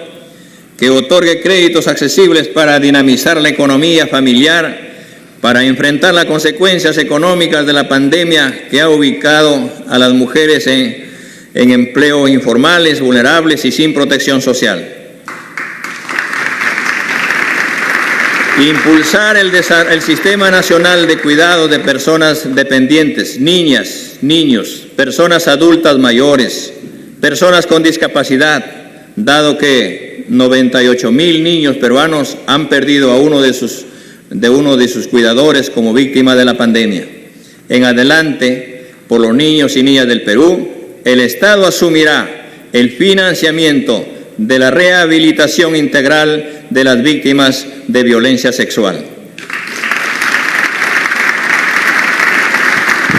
que otorgue créditos accesibles para dinamizar la economía familiar, para enfrentar las consecuencias económicas de la pandemia que ha ubicado a las mujeres en empleos informales, vulnerables y sin protección social. Impulsar el Sistema Nacional de Cuidado de Personas Dependientes, niñas, niños, personas adultas mayores, personas con discapacidad, dado que 98,000 niños peruanos han perdido a uno de sus cuidadores como víctima de la pandemia. En adelante, por los niños y niñas del Perú, el Estado asumirá el financiamiento de la rehabilitación integral de las víctimas de violencia sexual.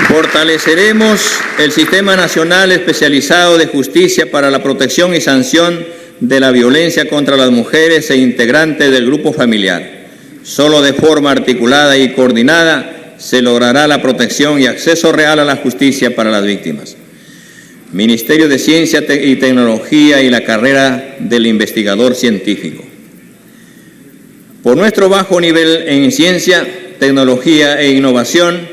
Fortaleceremos el Sistema Nacional Especializado de Justicia para la protección y sanción de la violencia contra las mujeres e integrantes del grupo familiar. Solo de forma articulada y coordinada se logrará la protección y acceso real a la justicia para las víctimas. Ministerio de Ciencia y Tecnología y la carrera del investigador científico. Por nuestro bajo nivel en ciencia, tecnología e innovación,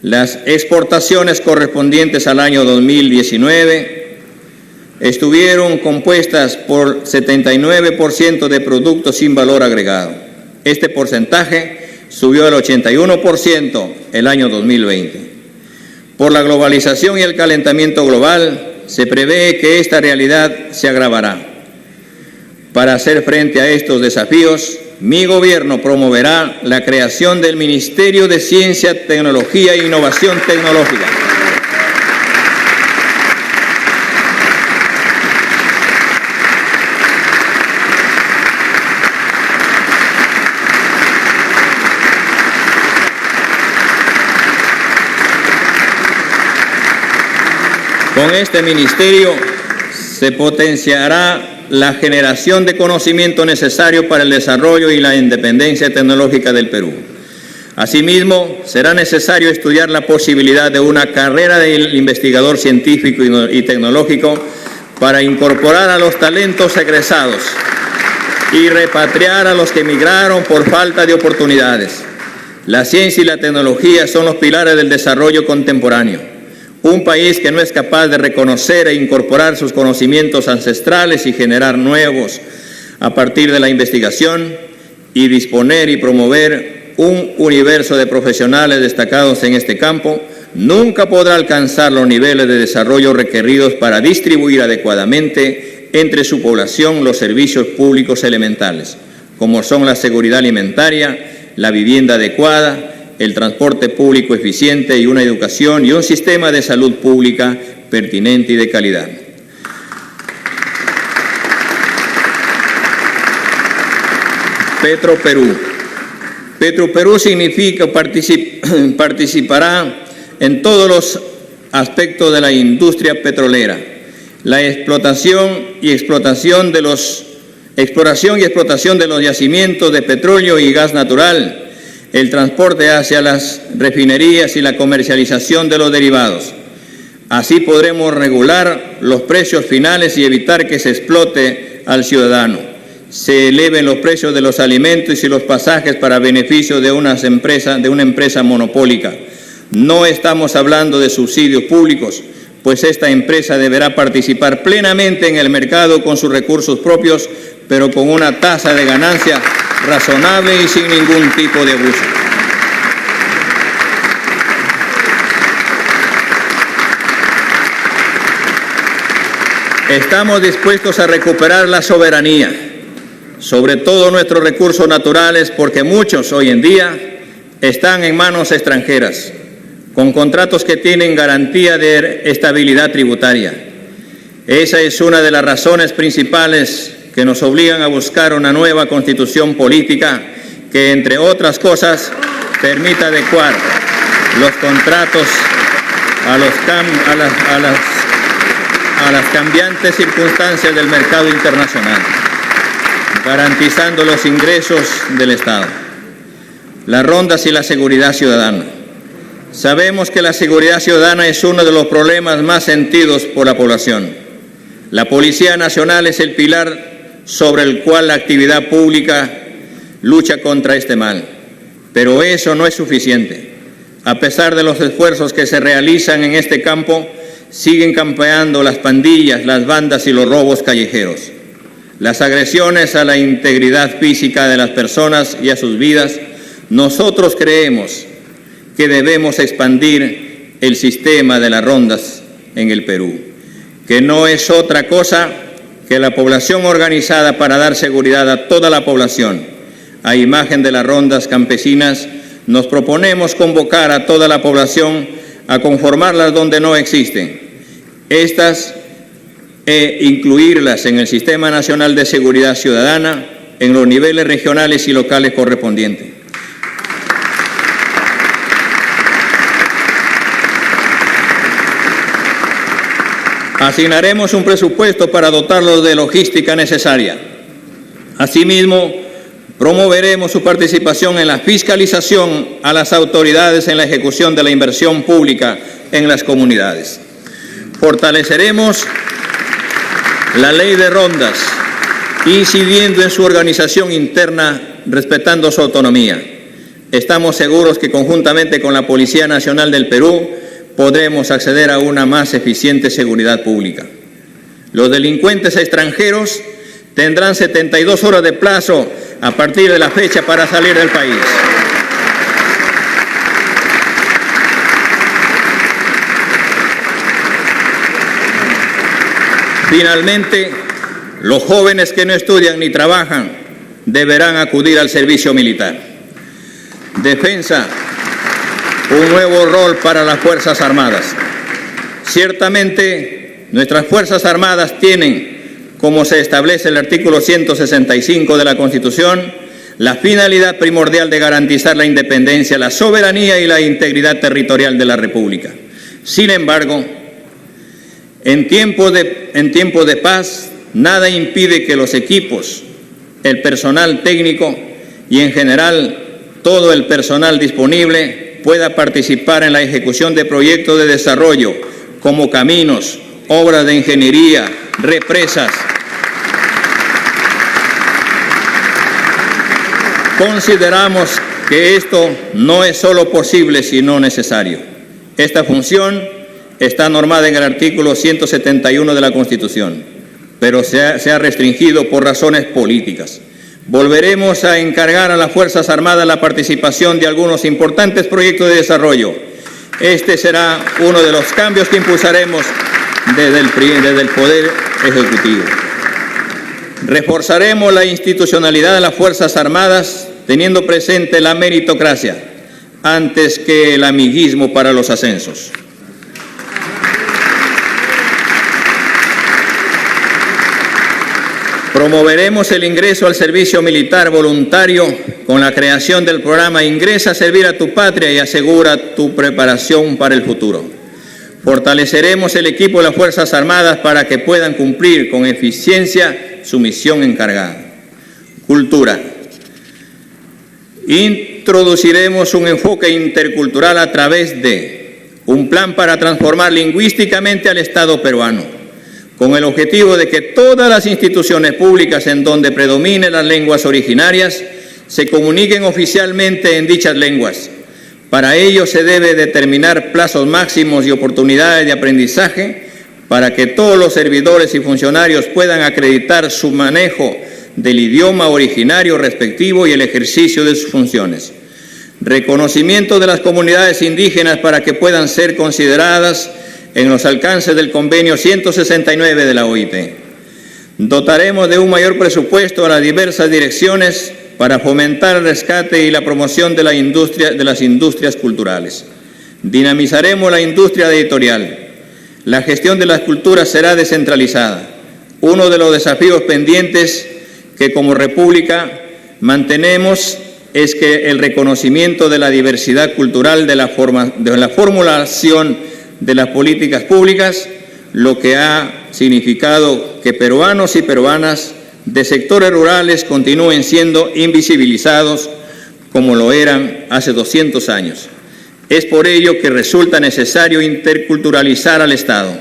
las exportaciones correspondientes al año 2019 estuvieron compuestas por 79% de productos sin valor agregado. Este porcentaje subió al 81% el año 2020. Por la globalización y el calentamiento global, se prevé que esta realidad se agravará. Para hacer frente a estos desafíos, mi gobierno promoverá la creación del Ministerio de Ciencia, Tecnología e Innovación Tecnológica. Con este ministerio se potenciará la generación de conocimiento necesario para el desarrollo y la independencia tecnológica del Perú. Asimismo, será necesario estudiar la posibilidad de una carrera de investigador científico y tecnológico para incorporar a los talentos egresados y repatriar a los que emigraron por falta de oportunidades. La ciencia y la tecnología son los pilares del desarrollo contemporáneo. Un país que no es capaz de reconocer e incorporar sus conocimientos ancestrales y generar nuevos a partir de la investigación y disponer y promover un universo de profesionales destacados en este campo, nunca podrá alcanzar los niveles de desarrollo requeridos para distribuir adecuadamente entre su población los servicios públicos elementales, como son la seguridad alimentaria, la vivienda adecuada, el transporte público eficiente y una educación y un sistema de salud pública pertinente y de calidad. Petroperú. Petroperú significa participará en todos los aspectos de la industria petrolera, la exploración y explotación de los yacimientos de petróleo y gas natural, el transporte hacia las refinerías y la comercialización de los derivados. Así podremos regular los precios finales y evitar que se explote al ciudadano, se eleven los precios de los alimentos y los pasajes para beneficio de una empresa monopólica. No estamos hablando de subsidios públicos, pues esta empresa deberá participar plenamente en el mercado con sus recursos propios, pero con una tasa de ganancia razonable y sin ningún tipo de abuso. Estamos dispuestos a recuperar la soberanía, sobre todo nuestros recursos naturales, porque muchos hoy en día están en manos extranjeras, con contratos que tienen garantía de estabilidad tributaria. Esa es una de las razones principales que nos obligan a buscar una nueva constitución política que, entre otras cosas, permita adecuar los contratos a las cambiantes circunstancias del mercado internacional, garantizando los ingresos del Estado. Las rondas y la seguridad ciudadana. Sabemos que la seguridad ciudadana es uno de los problemas más sentidos por la población. La Policía Nacional es el pilar sobre el cual la actividad pública lucha contra este mal. Pero eso no es suficiente. A pesar de los esfuerzos que se realizan en este campo, siguen campeando las pandillas, las bandas y los robos callejeros. Las agresiones a la integridad física de las personas y a sus vidas. Nosotros creemos que debemos expandir el sistema de las rondas en el Perú, que no es otra cosa que la población organizada para dar seguridad a toda la población. A imagen de las rondas campesinas, nos proponemos convocar a toda la población a conformarlas donde no existen. Estas incluirlas en el Sistema Nacional de Seguridad Ciudadana en los niveles regionales y locales correspondientes. Asignaremos un presupuesto para dotarlos de logística necesaria. Asimismo, promoveremos su participación en la fiscalización a las autoridades en la ejecución de la inversión pública en las comunidades. Fortaleceremos la ley de rondas, incidiendo en su organización interna, respetando su autonomía. Estamos seguros que conjuntamente con la Policía Nacional del Perú podremos acceder a una más eficiente seguridad pública. Los delincuentes extranjeros tendrán 72 horas de plazo a partir de la fecha para salir del país. Finalmente, los jóvenes que no estudian ni trabajan deberán acudir al servicio militar. Defensa, un nuevo rol para las Fuerzas Armadas. Ciertamente, nuestras Fuerzas Armadas tienen, como se establece el artículo 165 de la Constitución, la finalidad primordial de garantizar la independencia, la soberanía y la integridad territorial de la República. Sin embargo, en tiempos de paz, nada impide que los equipos, el personal técnico y en general todo el personal disponible pueda participar en la ejecución de proyectos de desarrollo como caminos, obras de ingeniería, represas. Consideramos que esto no es solo posible, sino necesario. Esta función está normada en el artículo 171 de la Constitución, pero se ha restringido por razones políticas. Volveremos a encargar a las Fuerzas Armadas la participación de algunos importantes proyectos de desarrollo. Este será uno de los cambios que impulsaremos desde el Poder Ejecutivo. Reforzaremos la institucionalidad de las Fuerzas Armadas teniendo presente la meritocracia antes que el amiguismo para los ascensos. Promoveremos el ingreso al servicio militar voluntario con la creación del programa Ingresa a servir a tu patria y asegura tu preparación para el futuro. Fortaleceremos el equipo de las Fuerzas Armadas para que puedan cumplir con eficiencia su misión encargada. Cultura. Introduciremos un enfoque intercultural a través de un plan para transformar lingüísticamente al Estado peruano, con el objetivo de que todas las instituciones públicas en donde predominen las lenguas originarias se comuniquen oficialmente en dichas lenguas. Para ello se debe determinar plazos máximos y oportunidades de aprendizaje para que todos los servidores y funcionarios puedan acreditar su manejo del idioma originario respectivo y el ejercicio de sus funciones. Reconocimiento de las comunidades indígenas para que puedan ser consideradas en los alcances del convenio 169 de la OIT. Dotaremos de un mayor presupuesto a las diversas direcciones para fomentar el rescate y la promoción de las industrias culturales. Dinamizaremos la industria editorial. La gestión de las culturas será descentralizada. Uno de los desafíos pendientes que como República mantenemos es que el reconocimiento de la diversidad cultural de la formulación de las políticas públicas, lo que ha significado que peruanos y peruanas de sectores rurales continúen siendo invisibilizados como lo eran hace 200 años. Es por ello que resulta necesario interculturalizar al Estado,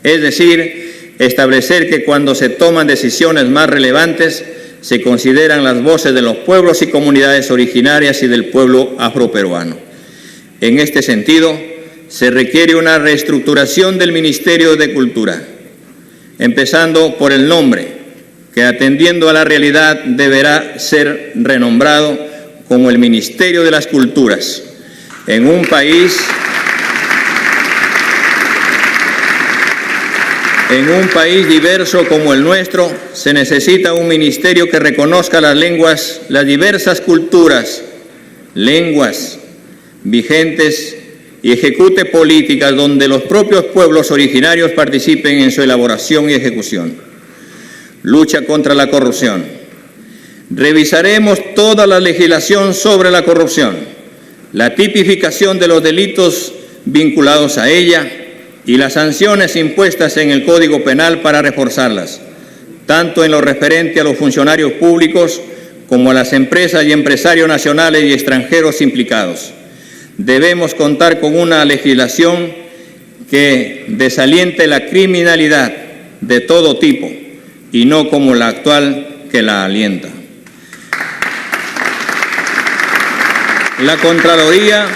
es decir, establecer que cuando se toman decisiones más relevantes se consideran las voces de los pueblos y comunidades originarias y del pueblo afroperuano. En este sentido, se requiere una reestructuración del Ministerio de Cultura, empezando por el nombre, que atendiendo a la realidad deberá ser renombrado como el Ministerio de las Culturas. En un país diverso como el nuestro, se necesita un ministerio que reconozca las lenguas, las diversas culturas, lenguas vigentes y ejecute políticas donde los propios pueblos originarios participen en su elaboración y ejecución. Lucha contra la corrupción. Revisaremos toda la legislación sobre la corrupción, la tipificación de los delitos vinculados a ella y las sanciones impuestas en el Código Penal para reforzarlas, tanto en lo referente a los funcionarios públicos como a las empresas y empresarios nacionales y extranjeros implicados. Debemos contar con una legislación que desaliente la criminalidad de todo tipo y no como la actual que la alienta. La Contraloría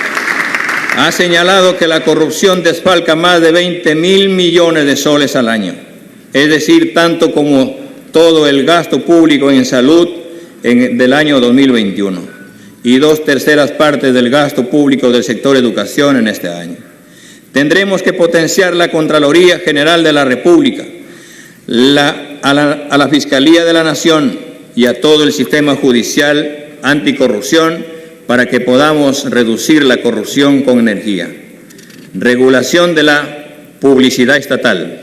ha señalado que la corrupción desfalca más de 20.000 millones de soles al año, es decir, tanto como todo el gasto público en salud del año 2021 y 2/3 partes del gasto público del sector educación en este año. Tendremos que potenciar la Contraloría General de la República, a la Fiscalía de la Nación y a todo el sistema judicial anticorrupción para que podamos reducir la corrupción con energía. Regulación de la publicidad estatal.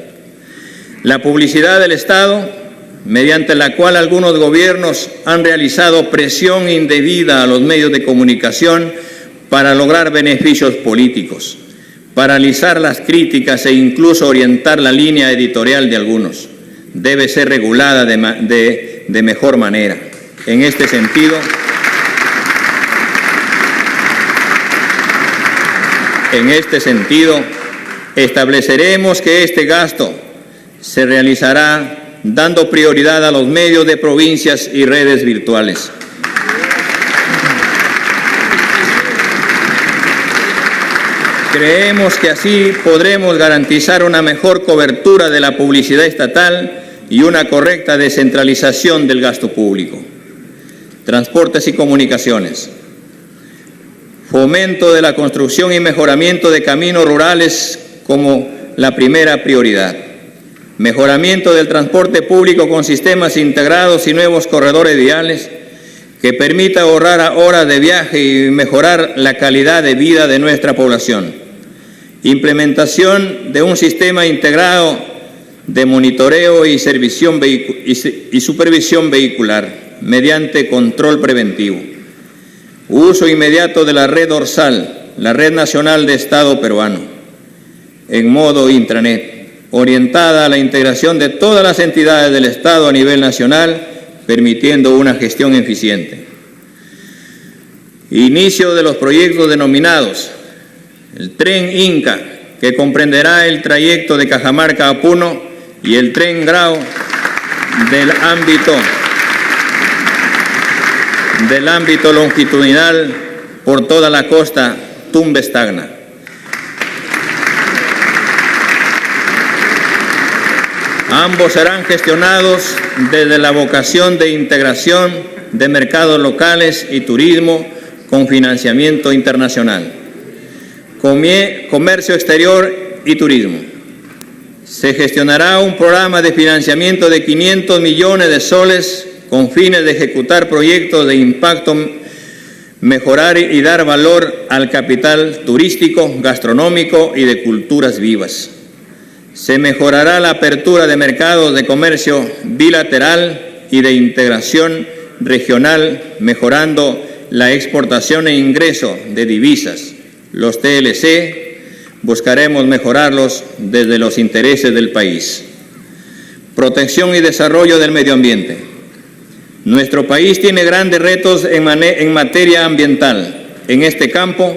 La publicidad del Estado, mediante la cual algunos gobiernos han realizado presión indebida a los medios de comunicación para lograr beneficios políticos, paralizar las críticas e incluso orientar la línea editorial de algunos, debe ser regulada de mejor manera. En este sentido, estableceremos que este gasto se realizará dando prioridad a los medios de provincias y redes virtuales. Creemos que así podremos garantizar una mejor cobertura de la publicidad estatal y una correcta descentralización del gasto público. Transportes y comunicaciones. Fomento de la construcción y mejoramiento de caminos rurales como la primera prioridad. Mejoramiento del transporte público con sistemas integrados y nuevos corredores viales que permita ahorrar horas de viaje y mejorar la calidad de vida de nuestra población. Implementación de un sistema integrado de monitoreo y supervisión vehicular mediante control preventivo. Uso inmediato de la red dorsal, la Red Nacional de Estado Peruano, en modo intranet, orientada a la integración de todas las entidades del Estado a nivel nacional, permitiendo una gestión eficiente. Inicio de los proyectos denominados el Tren Inca, que comprenderá el trayecto de Cajamarca a Puno, y el Tren Grau del ámbito longitudinal por toda la costa Tumbes-Tacna. Ambos serán gestionados desde la vocación de integración de mercados locales y turismo con financiamiento internacional, comercio exterior y turismo. Se gestionará un programa de financiamiento de 500 millones de soles con fines de ejecutar proyectos de impacto, mejorar y dar valor al capital turístico, gastronómico y de culturas vivas. Se mejorará la apertura de mercados de comercio bilateral y de integración regional, mejorando la exportación e ingreso de divisas. Los TLC buscaremos mejorarlos desde los intereses del país. Protección y desarrollo del medio ambiente. Nuestro país tiene grandes retos en materia ambiental. En este campo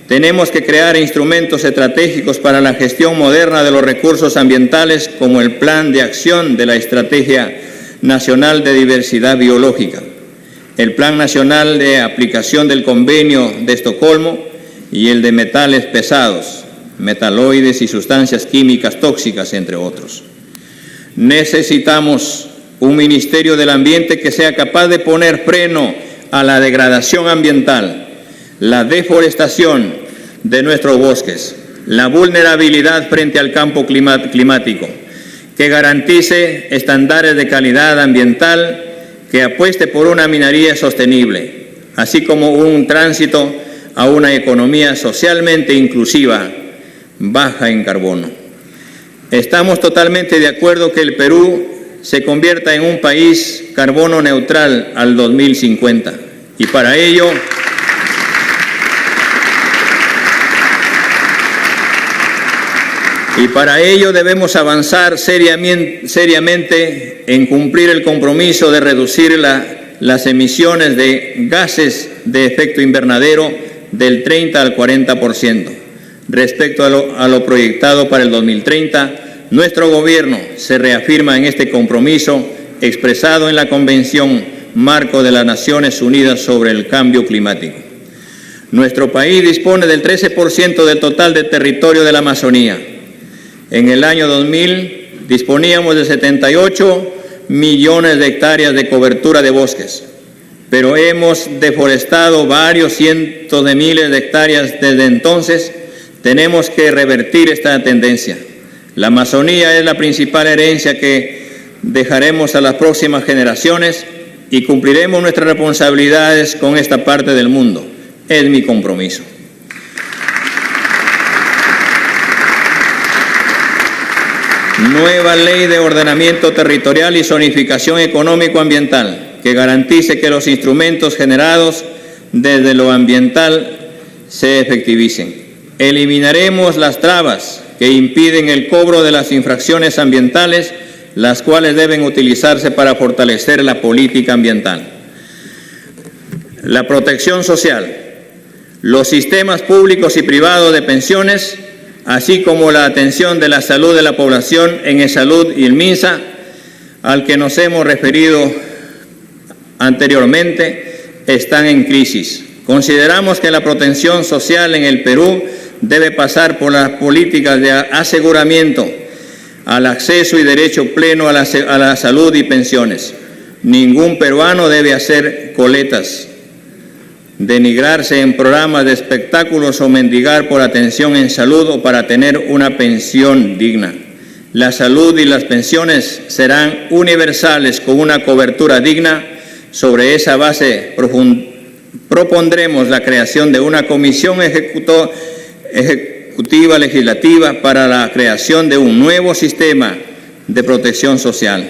tenemos que crear instrumentos estratégicos para la gestión moderna de los recursos ambientales, como el Plan de Acción de la Estrategia Nacional de Diversidad Biológica, el Plan Nacional de Aplicación del Convenio de Estocolmo y el de metales pesados, metaloides y sustancias químicas tóxicas, entre otros. Necesitamos un Ministerio del Ambiente que sea capaz de poner freno a la degradación ambiental, la deforestación de nuestros bosques, la vulnerabilidad frente al cambio climático, que garantice estándares de calidad ambiental, que apueste por una minería sostenible, así como un tránsito a una economía socialmente inclusiva, baja en carbono. Estamos totalmente de acuerdo que el Perú se convierta en un país carbono neutral al 2050 y para ello debemos avanzar seriamente en cumplir el compromiso de reducir las emisiones de gases de efecto invernadero del 30 al 40%. Respecto a lo proyectado para el 2030, nuestro Gobierno se reafirma en este compromiso expresado en la Convención Marco de las Naciones Unidas sobre el Cambio Climático. Nuestro país dispone del 13% del total de territorio de la Amazonía. En el año 2000 disponíamos de 78 millones de hectáreas de cobertura de bosques, pero hemos deforestado varios cientos de miles de hectáreas desde entonces. Tenemos que revertir esta tendencia. La Amazonía es la principal herencia que dejaremos a las próximas generaciones y cumpliremos nuestras responsabilidades con esta parte del mundo. Es mi compromiso. Nueva ley de ordenamiento territorial y zonificación económico-ambiental que garantice que los instrumentos generados desde lo ambiental se efectivicen. Eliminaremos las trabas que impiden el cobro de las infracciones ambientales, las cuales deben utilizarse para fortalecer la política ambiental. La protección social, los sistemas públicos y privados de pensiones, así como la atención de la salud de la población en ESalud y el MINSA, al que nos hemos referido anteriormente, están en crisis. Consideramos que la protección social en el Perú debe pasar por las políticas de aseguramiento al acceso y derecho pleno a la salud y pensiones. Ningún peruano debe hacer coletas, denigrarse en programas de espectáculos o mendigar por atención en salud o para tener una pensión digna. La salud y las pensiones serán universales con una cobertura digna. Sobre esa base propondremos la creación de una comisión ejecutiva legislativa para la creación de un nuevo sistema de protección social.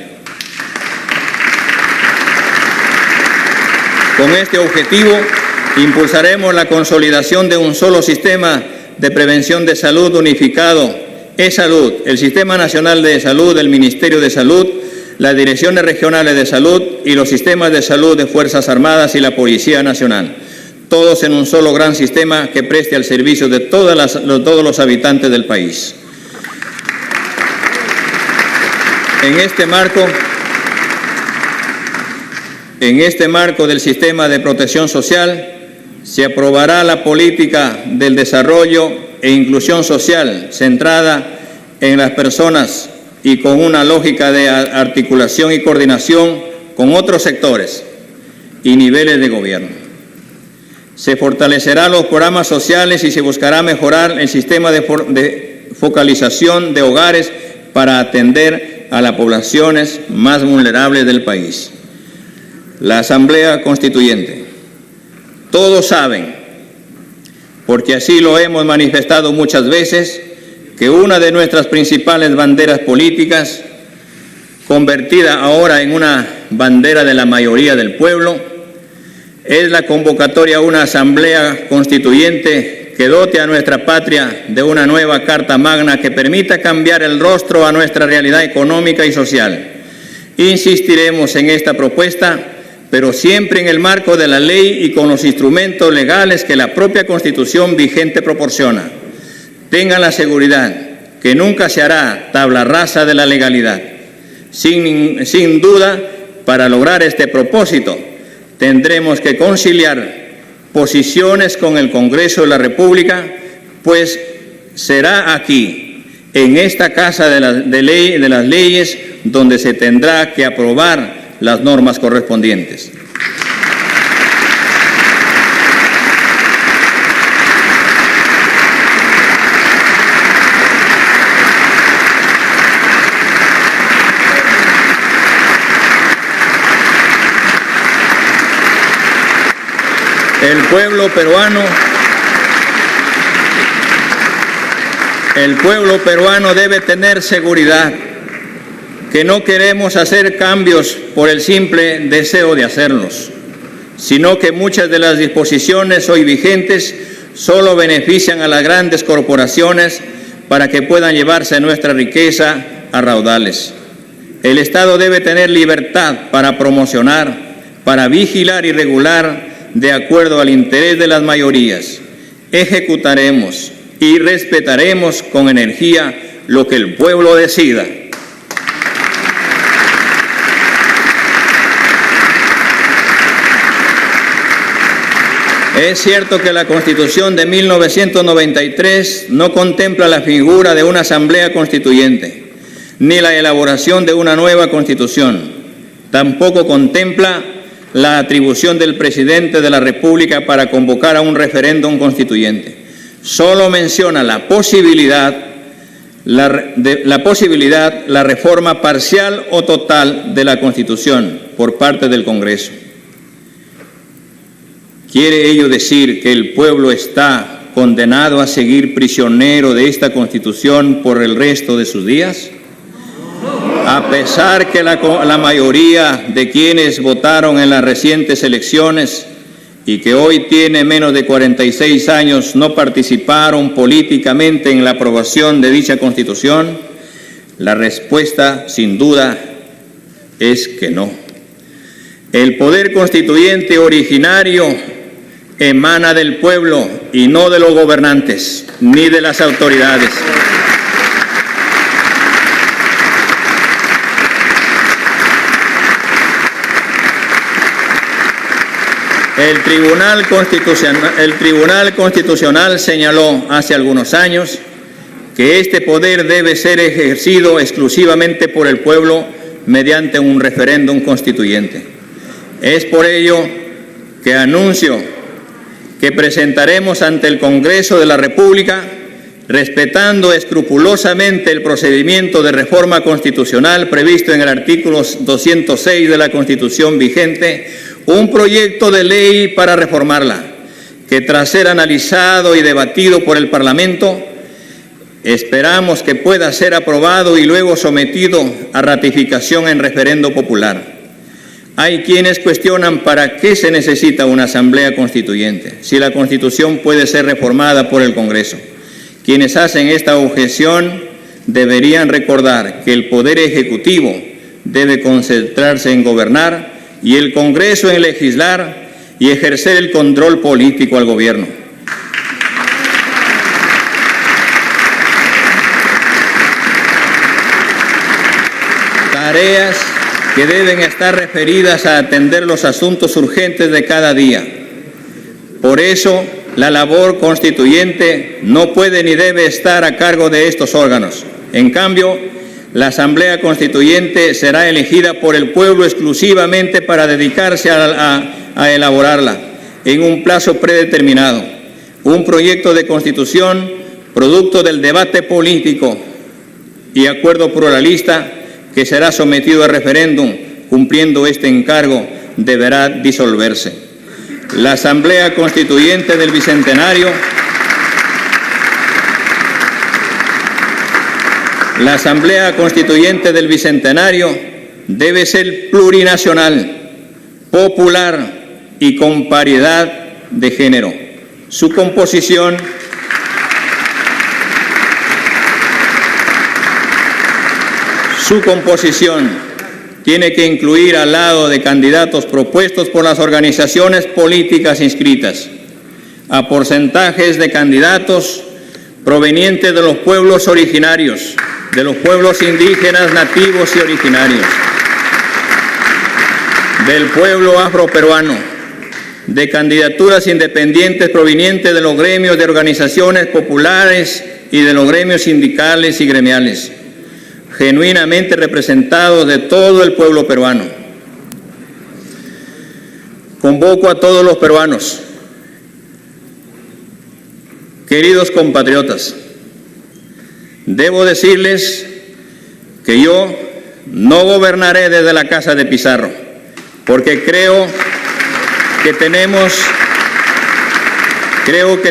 Con este objetivo, impulsaremos la consolidación de un solo sistema de prevención de salud unificado, ESalud, el Sistema Nacional de Salud del Ministerio de Salud, las direcciones regionales de salud y los sistemas de salud de Fuerzas Armadas y la Policía Nacional, todos en un solo gran sistema que preste al servicio de todos los habitantes del país. En este marco del sistema de protección social, se aprobará la política del desarrollo e inclusión social centrada en las personas y con una lógica de articulación y coordinación con otros sectores y niveles de gobierno. Se fortalecerán los programas sociales y se buscará mejorar el sistema de focalización de hogares para atender a las poblaciones más vulnerables del país. La Asamblea Constituyente. Todos saben, porque así lo hemos manifestado muchas veces, que una de nuestras principales banderas políticas, convertida ahora en una bandera de la mayoría del pueblo, es la convocatoria a una Asamblea Constituyente que dote a nuestra patria de una nueva Carta Magna que permita cambiar el rostro a nuestra realidad económica y social. Insistiremos en esta propuesta, pero siempre en el marco de la ley y con los instrumentos legales que la propia Constitución vigente proporciona. Tengan la seguridad que nunca se hará tabla rasa de la legalidad. Sin duda, para lograr este propósito, tendremos que conciliar posiciones con el Congreso de la República, pues será aquí, en esta Casa de las Leyes, donde se tendrá que aprobar las normas correspondientes. El pueblo peruano debe tener seguridad que no queremos hacer cambios por el simple deseo de hacerlos, sino que muchas de las disposiciones hoy vigentes solo benefician a las grandes corporaciones para que puedan llevarse nuestra riqueza a raudales. El Estado debe tener libertad para promocionar, para vigilar y regular de acuerdo al interés de las mayorías. Ejecutaremos y respetaremos con energía lo que el pueblo decida. Es cierto que la Constitución de 1993 no contempla la figura de una Asamblea Constituyente, ni la elaboración de una nueva Constitución. Tampoco contempla la atribución del presidente de la República para convocar a un referéndum constituyente. Solo menciona la posibilidad, la reforma parcial o total de la Constitución por parte del Congreso. ¿Quiere ello decir que el pueblo está condenado a seguir prisionero de esta Constitución por el resto de sus días? A pesar que la mayoría de quienes votaron en las recientes elecciones y que hoy tiene menos de 46 años no participaron políticamente en la aprobación de dicha Constitución, la respuesta sin duda es que no. El poder constituyente originario emana del pueblo y no de los gobernantes ni de las autoridades. El Tribunal Constitucional señaló hace algunos años que este poder debe ser ejercido exclusivamente por el pueblo mediante un referéndum constituyente. Es por ello que anuncio que presentaremos ante el Congreso de la República, respetando escrupulosamente el procedimiento de reforma constitucional previsto en el artículo 206 de la Constitución vigente, un proyecto de ley para reformarla, que tras ser analizado y debatido por el Parlamento, esperamos que pueda ser aprobado y luego sometido a ratificación en referendo popular. Hay quienes cuestionan para qué se necesita una Asamblea Constituyente, si la Constitución puede ser reformada por el Congreso. Quienes hacen esta objeción deberían recordar que el Poder Ejecutivo debe concentrarse en gobernar y el Congreso en legislar y ejercer el control político al gobierno. Tareas que deben estar referidas a atender los asuntos urgentes de cada día. Por eso, la labor constituyente no puede ni debe estar a cargo de estos órganos. En cambio, la Asamblea Constituyente será elegida por el pueblo exclusivamente para dedicarse a elaborarla en un plazo predeterminado. Un proyecto de Constitución, producto del debate político y acuerdo pluralista que será sometido a referéndum, cumpliendo este encargo, deberá disolverse. La Asamblea Constituyente del Bicentenario debe ser plurinacional, popular y con paridad de género. Su composición tiene que incluir, al lado de candidatos propuestos por las organizaciones políticas inscritas, a porcentajes de candidatos provenientes de los pueblos originarios, de los pueblos indígenas, nativos y originarios, del pueblo afroperuano, de candidaturas independientes provenientes de los gremios de organizaciones populares y de los gremios sindicales y gremiales, genuinamente representados de todo el pueblo peruano. Convoco a todos los peruanos, queridos compatriotas, debo decirles que yo no gobernaré desde la casa de Pizarro, porque creo que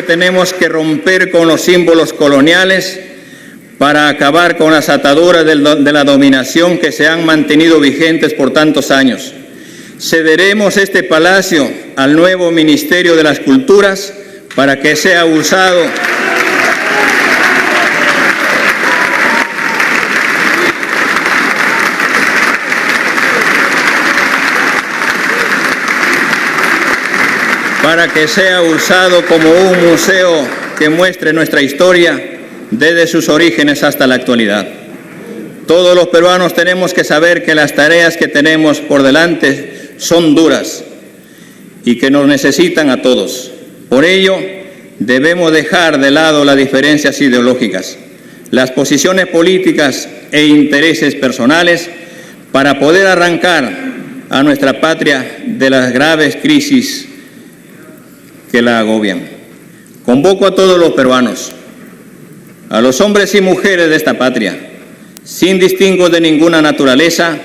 tenemos que romper con los símbolos coloniales para acabar con las ataduras de la dominación que se han mantenido vigentes por tantos años. Cederemos este palacio al nuevo Ministerio de las Culturas para que sea usado como un museo que muestre nuestra historia desde sus orígenes hasta la actualidad. Todos los peruanos tenemos que saber que las tareas que tenemos por delante son duras y que nos necesitan a todos. Por ello, debemos dejar de lado las diferencias ideológicas, las posiciones políticas e intereses personales para poder arrancar a nuestra patria de las graves crisis que la agobian. Convoco a todos los peruanos, a los hombres y mujeres de esta patria, sin distingos de ninguna naturaleza,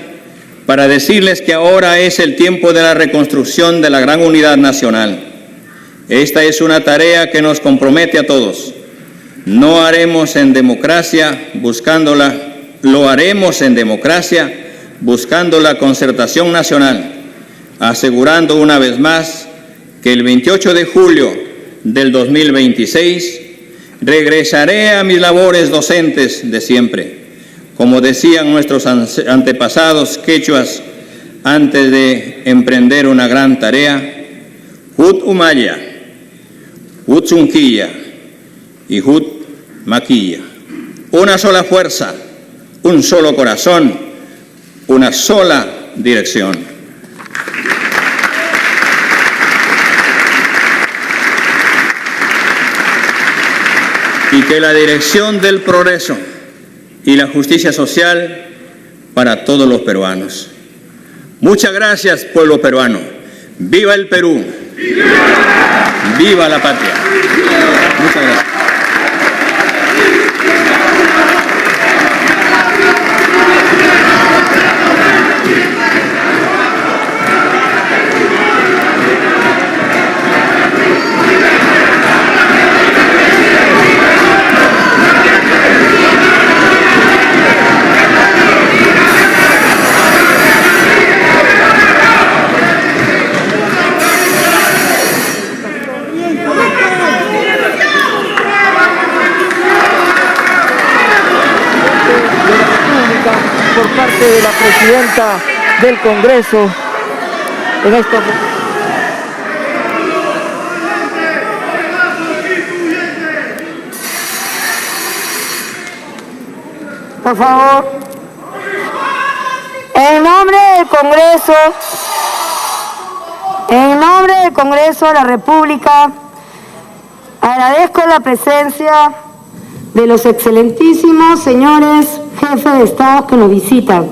para decirles que ahora es el tiempo de la reconstrucción de la gran unidad nacional. Esta es una tarea que nos compromete a todos. Lo haremos en democracia buscando la concertación nacional, asegurando una vez más que el 28 de julio del 2026 regresaré a mis labores docentes de siempre. Como decían nuestros antepasados quechuas antes de emprender una gran tarea, Hut Umaya, Hut Zunquilla y Hut Maquilla. Una sola fuerza, un solo corazón, una sola dirección. Y que la dirección del progreso y la justicia social para todos los peruanos. Muchas gracias, pueblo peruano. ¡Viva el Perú! ¡Viva la patria! Muchas gracias. Por parte de la presidenta del Congreso en esta... Por favor. En nombre del Congreso de la República, agradezco la presencia de los excelentísimos señores jefes de Estado que nos visitan,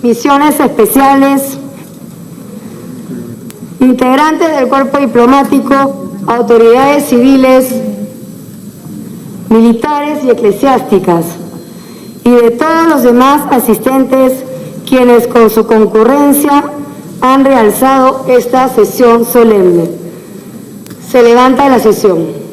misiones especiales, integrantes del cuerpo diplomático, autoridades civiles, militares y eclesiásticas, y de todos los demás asistentes quienes con su concurrencia han realzado esta sesión solemne. Se levanta la sesión.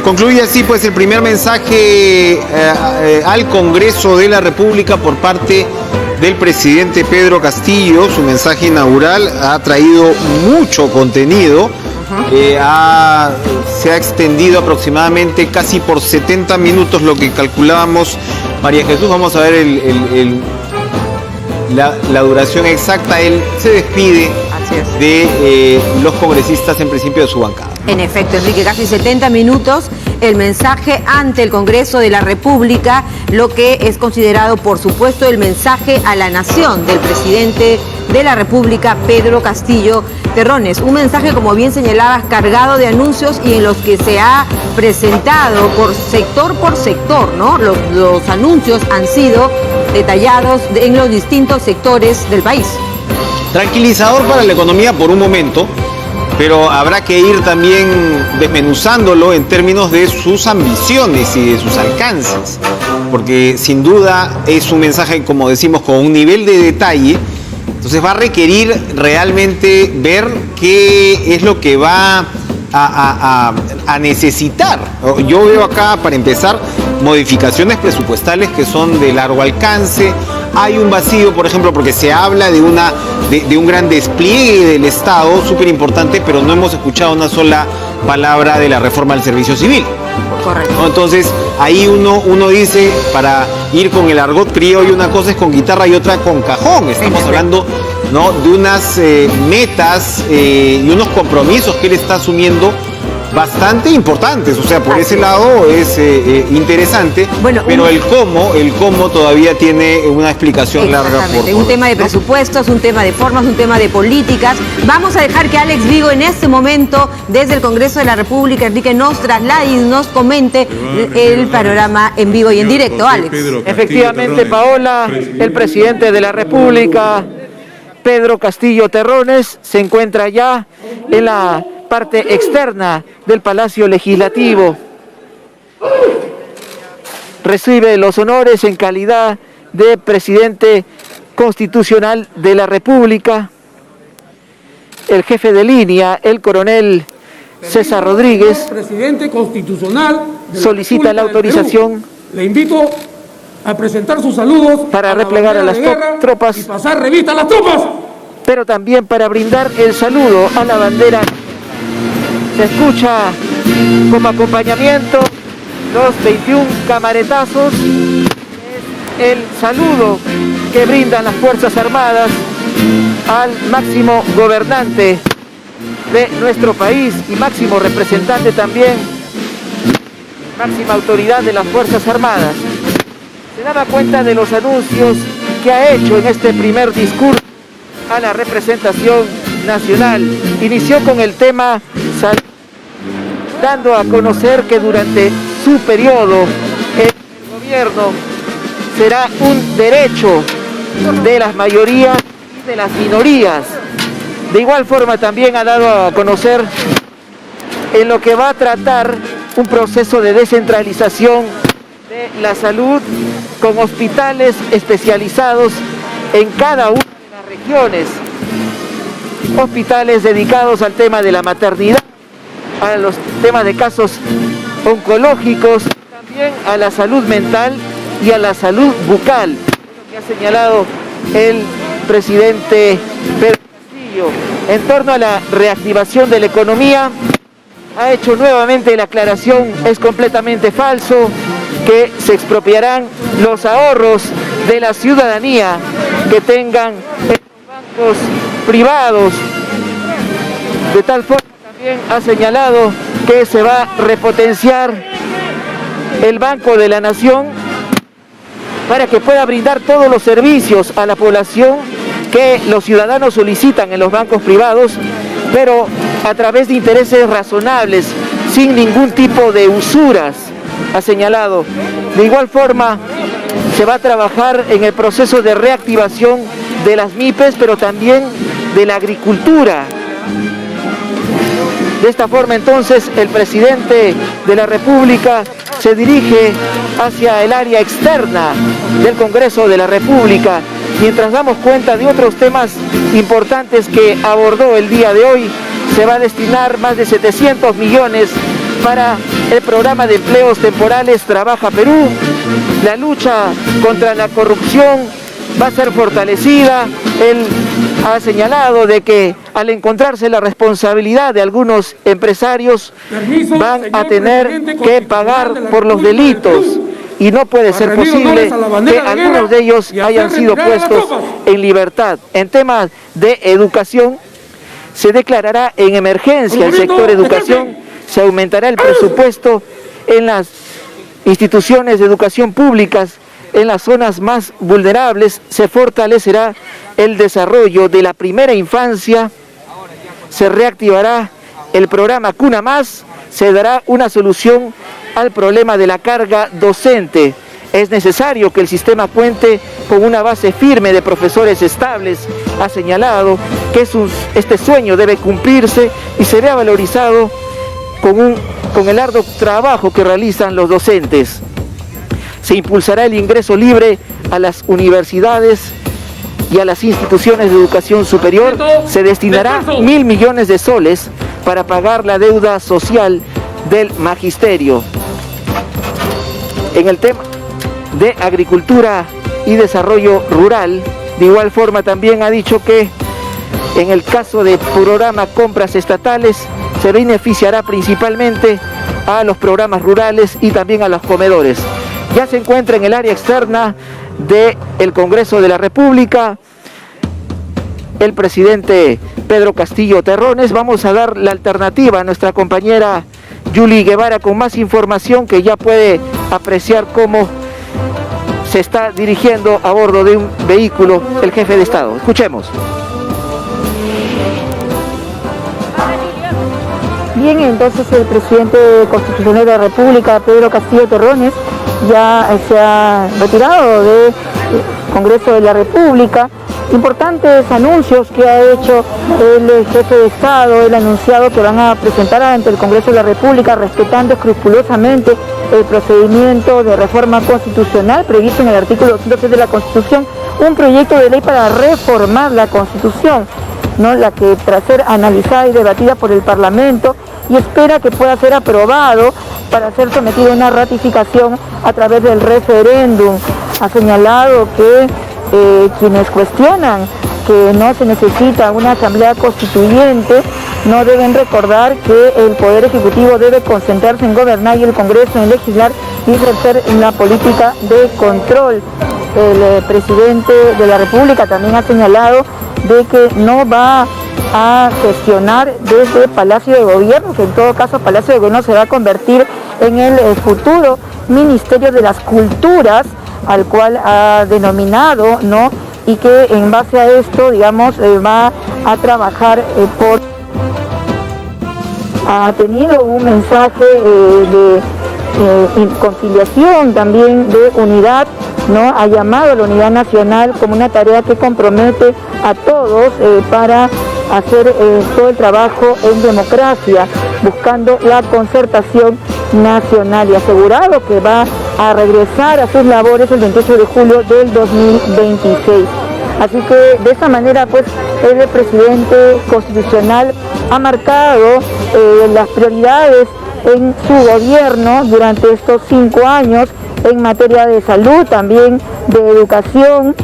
Concluye así pues el primer mensaje al Congreso de la República por parte del presidente Pedro Castillo. Su mensaje inaugural ha traído mucho contenido, se ha extendido aproximadamente casi por 70 minutos lo que calculábamos. María Jesús, vamos a ver la duración exacta. Él se despide de los congresistas en principio de su bancada. En efecto, Enrique, casi 70 minutos el mensaje ante el Congreso de la República, lo que es considerado, por supuesto, el mensaje a la nación del presidente de la República, Pedro Castillo Terrones. Un mensaje, como bien señalabas, cargado de anuncios y en los que se ha presentado por sector, ¿no? Los anuncios han sido detallados en los distintos sectores del país. Tranquilizador para la economía por un momento, pero habrá que ir también desmenuzándolo en términos de sus ambiciones y de sus alcances, porque sin duda es un mensaje, como decimos, con un nivel de detalle. Entonces va a requerir realmente ver qué es lo que va a necesitar. Yo veo acá, para empezar, modificaciones presupuestales que son de largo alcance. Hay un vacío, por ejemplo, porque se habla de un gran despliegue del Estado, súper importante, pero no hemos escuchado una sola palabra de la reforma del servicio civil. Correcto. ¿No? Entonces, ahí uno dice, para ir con el argot criollo, una cosa es con guitarra y otra con cajón. Estamos hablando, ¿no?, de unas metas y unos compromisos que él está asumiendo bastante importantes. O sea, por ese lado es interesante, bueno, pero el cómo todavía tiene una explicación larga. Un tema de presupuestos, un tema de formas, un tema de políticas. Vamos a dejar que Alex Vigo en este momento, desde el Congreso de la República, Enrique, nos traslade y nos comente el panorama en vivo y en directo. Alex. Efectivamente, Paola, el presidente de la República, Pedro Castillo Terrones, se encuentra ya en la parte externa del Palacio Legislativo. Recibe los honores en calidad de presidente constitucional de la República. El jefe de línea, el coronel César Rodríguez, presidente constitucional, solicita la autorización. Le invito a presentar sus saludos para replegar a las tropas y pasar revista a las tropas, pero también para brindar el saludo a la bandera. Se escucha como acompañamiento los 21 camaretazos. Es el saludo que brindan las Fuerzas Armadas al máximo gobernante de nuestro país y máximo representante también, máxima autoridad de las Fuerzas Armadas. Se daba cuenta de los anuncios que ha hecho en este primer discurso a la representación nacional. Inició con el tema salud, dando a conocer que durante su periodo el gobierno será un derecho de las mayorías y de las minorías. De igual forma también ha dado a conocer en lo que va a tratar un proceso de descentralización de la salud con hospitales especializados en cada una de las regiones, hospitales dedicados al tema de la maternidad, a los temas de casos oncológicos, también a la salud mental y a la salud bucal, lo que ha señalado el presidente Pedro Castillo. En torno a la reactivación de la economía, ha hecho nuevamente la aclaración: es completamente falso que se expropiarán los ahorros de la ciudadanía que tengan en los bancos privados. De tal forma también ha señalado que se va a repotenciar el Banco de la Nación para que pueda brindar todos los servicios a la población que los ciudadanos solicitan en los bancos privados, pero a través de intereses razonables, sin ningún tipo de usuras, ha señalado. De igual forma, se va a trabajar en el proceso de reactivación de las MIPES, pero también de la agricultura. De esta forma, entonces, el presidente de la República se dirige hacia el área externa del Congreso de la República, mientras damos cuenta de otros temas importantes que abordó el día de hoy. Se va a destinar más de 700 millones para el programa de empleos temporales Trabaja Perú. La lucha contra la corrupción va a ser fortalecida. Él ha señalado de que al encontrarse la responsabilidad de algunos empresarios van a tener que pagar por los delitos y no puede ser posible que algunos de ellos hayan sido puestos en libertad. En temas de educación, se declarará en emergencia el sector educación, se aumentará el presupuesto en las instituciones de educación públicas, en las zonas más vulnerables, se fortalecerá el desarrollo de la primera infancia, se reactivará el programa Cuna Más, se dará una solución al problema de la carga docente. Es necesario que el sistema cuente con una base firme de profesores estables. Ha señalado que este sueño debe cumplirse y se vea valorizado con el arduo trabajo que realizan los docentes. Se impulsará el ingreso libre a las universidades y a las instituciones de educación superior. Se destinará 1.000 millones de soles para pagar la deuda social del magisterio. En el tema de agricultura y desarrollo rural, de igual forma también ha dicho que en el caso de programa compras estatales se beneficiará principalmente a los programas rurales y también a los comedores. Ya se encuentra en el área externa del Congreso de la República el presidente Pedro Castillo Terrones. Vamos a dar la alternativa a nuestra compañera Yuli Guevara con más información, que ya puede apreciar cómo se está dirigiendo a bordo de un vehículo el jefe de Estado. Escuchemos. Bien, entonces el presidente constitucional de la República, Pedro Castillo Terrones, ya se ha retirado del Congreso de la República. Importantes anuncios que ha hecho el jefe de Estado. Él ha anunciado que van a presentar ante el Congreso de la República, respetando escrupulosamente el procedimiento de reforma constitucional previsto en el artículo 203 de la Constitución, un proyecto de ley para reformar la Constitución, ¿no? La que tras ser analizada y debatida por el Parlamento, y espera que pueda ser aprobado para ser sometido a una ratificación a través del referéndum. Ha señalado que quienes cuestionan que no se necesita una asamblea constituyente no deben recordar que el Poder Ejecutivo debe concentrarse en gobernar y el Congreso en legislar y ejercer la política de control. El presidente de la República también ha señalado de que no va a gestionar desde Palacio de Gobierno, que en todo caso Palacio de Gobierno se va a convertir en el futuro Ministerio de las Culturas, al cual ha denominado, ¿no? Y que en base a esto, digamos, va a trabajar ha tenido un mensaje de conciliación, también de unidad, ¿no? Ha llamado a la unidad nacional como una tarea que compromete a todos para hacer todo el trabajo en democracia, buscando la concertación nacional, y asegurado que va a regresar a sus labores el 28 de julio del 2026. Así que de esa manera, pues, el presidente constitucional ha marcado las prioridades en su gobierno durante estos 5 años en materia de salud, también de educación.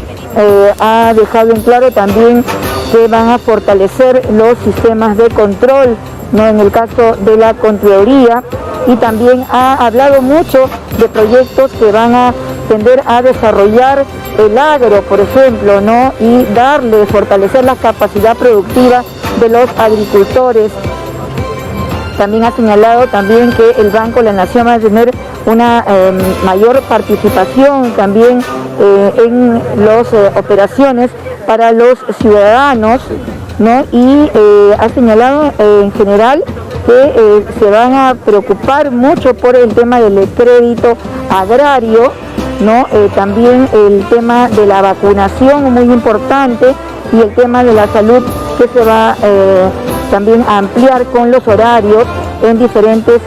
Ha dejado en claro también que van a fortalecer los sistemas de control, ¿no? En el caso de la Contraloría, y también ha hablado mucho de proyectos que van a tender a desarrollar el agro, por ejemplo, ¿no? Y fortalecer la capacidad productiva de los agricultores. También ha señalado también que el Banco de la Nación va a tener una mayor participación también en las operaciones para los ciudadanos, ¿no? Y ha señalado en general que se van a preocupar mucho por el tema del crédito agrario, ¿no? También el tema de la vacunación, muy importante, y el tema de la salud, que se va también a ampliar con los horarios en diferentes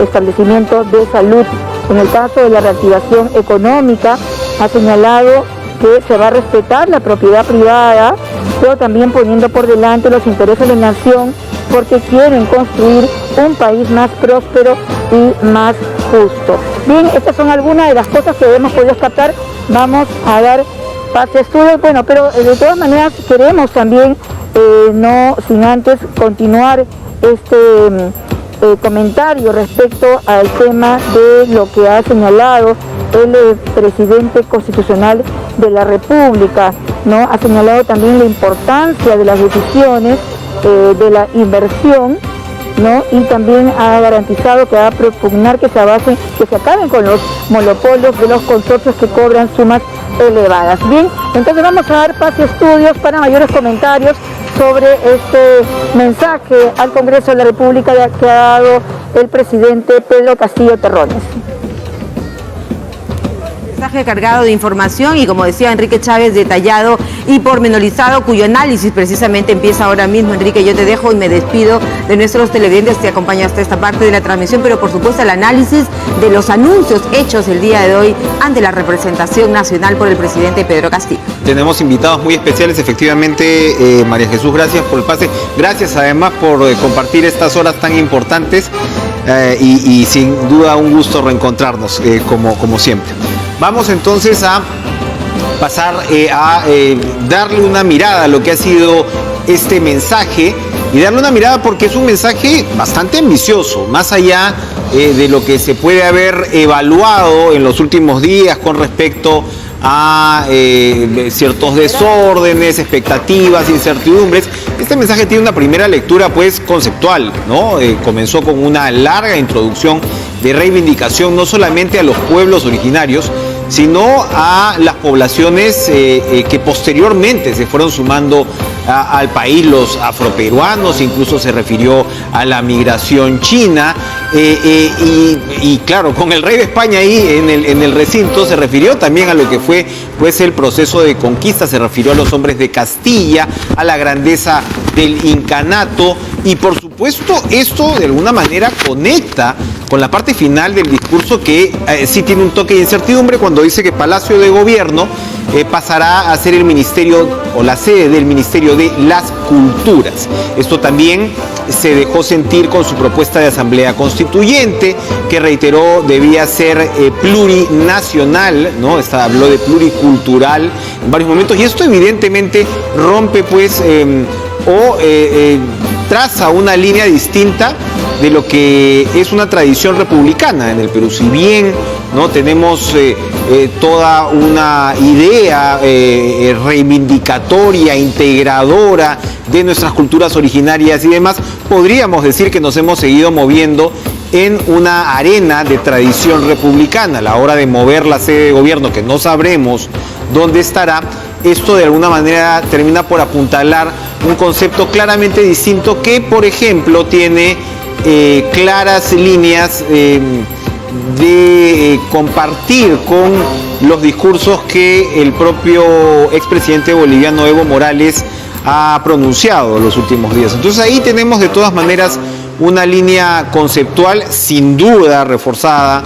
establecimientos de salud. En el caso de la reactivación económica, ha señalado que se va a respetar la propiedad privada, pero también poniendo por delante los intereses de la nación, porque quieren construir un país más próspero y más justo. Bien, estas son algunas de las cosas que hemos podido captar. Vamos a dar pase a estudios, bueno, pero de todas maneras queremos también, no sin antes continuar este comentario respecto al tema de lo que ha señalado el presidente constitucional de la República, ¿no? Ha señalado también la importancia de las decisiones, de la inversión, ¿no? Y también ha garantizado que va a propugnar que se acaben con los monopolios de los consorcios que cobran sumas elevadas. Bien, entonces vamos a dar pase a estudios para mayores comentarios sobre este mensaje al Congreso de la República que ha dado el presidente Pedro Castillo Terrones. Mensaje cargado de información y, como decía Enrique Chávez, detallado y pormenorizado, cuyo análisis precisamente empieza ahora mismo. Enrique, yo te dejo y me despido de nuestros televidentes que acompañan hasta esta parte de la transmisión, pero por supuesto el análisis de los anuncios hechos el día de hoy ante la representación nacional por el presidente Pedro Castillo. Tenemos invitados muy especiales, efectivamente. María Jesús, gracias por el pase, gracias además por compartir estas horas tan importantes y sin duda un gusto reencontrarnos como siempre. Vamos entonces a pasar a darle una mirada a lo que ha sido este mensaje, y darle una mirada porque es un mensaje bastante ambicioso, más allá de lo que se puede haber evaluado en los últimos días con respecto a ciertos desórdenes, expectativas, incertidumbres. Este mensaje tiene una primera lectura pues conceptual, ¿no? Comenzó con una larga introducción de reivindicación no solamente a los pueblos originarios, sino a las poblaciones que posteriormente se fueron sumando al país, los afroperuanos, incluso se refirió a la migración china, y claro, con el rey de España ahí en el recinto, se refirió también a lo que fue pues el proceso de conquista, se refirió a los hombres de Castilla, a la grandeza del incanato, y por supuesto esto de alguna manera conecta con la parte final del discurso, que sí tiene un toque de incertidumbre cuando dice que Palacio de Gobierno pasará a ser el ministerio o la sede del Ministerio de las Culturas. Esto también se dejó sentir con su propuesta de asamblea constituyente, que reiteró debía ser plurinacional, ¿no? Habló de pluricultural en varios momentos, y esto evidentemente rompe pues traza una línea distinta de lo que es una tradición republicana en el Perú. Si bien no tenemos toda una idea reivindicatoria, integradora de nuestras culturas originarias y demás, podríamos decir que nos hemos seguido moviendo en una arena de tradición republicana. A la hora de mover la sede de gobierno, que no sabremos dónde estará, esto de alguna manera termina por apuntalar un concepto claramente distinto que, por ejemplo, tiene claras líneas de compartir con los discursos que el propio expresidente boliviano Evo Morales ha pronunciado en los últimos días. Entonces ahí tenemos de todas maneras una línea conceptual sin duda reforzada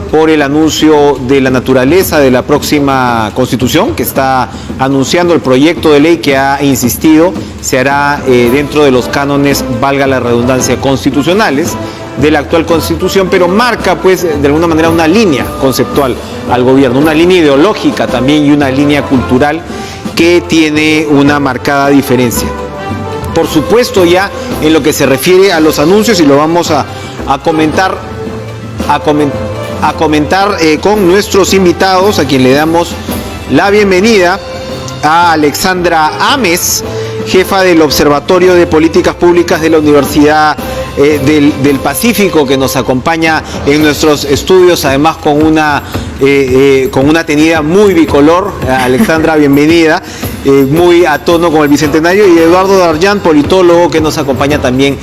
por el anuncio de la naturaleza de la próxima Constitución, que está anunciando el proyecto de ley que ha insistido se hará dentro de los cánones, valga la redundancia, constitucionales de la actual Constitución, pero marca pues de alguna manera una línea conceptual al gobierno, una línea ideológica también y una línea cultural que tiene una marcada diferencia. Por supuesto, ya en lo que se refiere a los anuncios, y lo vamos a comentar con nuestros invitados, a quien le damos la bienvenida, a Alexandra Ames, jefa del Observatorio de Políticas Públicas de la Universidad del Pacífico, que nos acompaña en nuestros estudios, además con una tenida muy bicolor. Alexandra, bienvenida, muy a tono con el Bicentenario, y Eduardo Darllán, politólogo, que nos acompaña también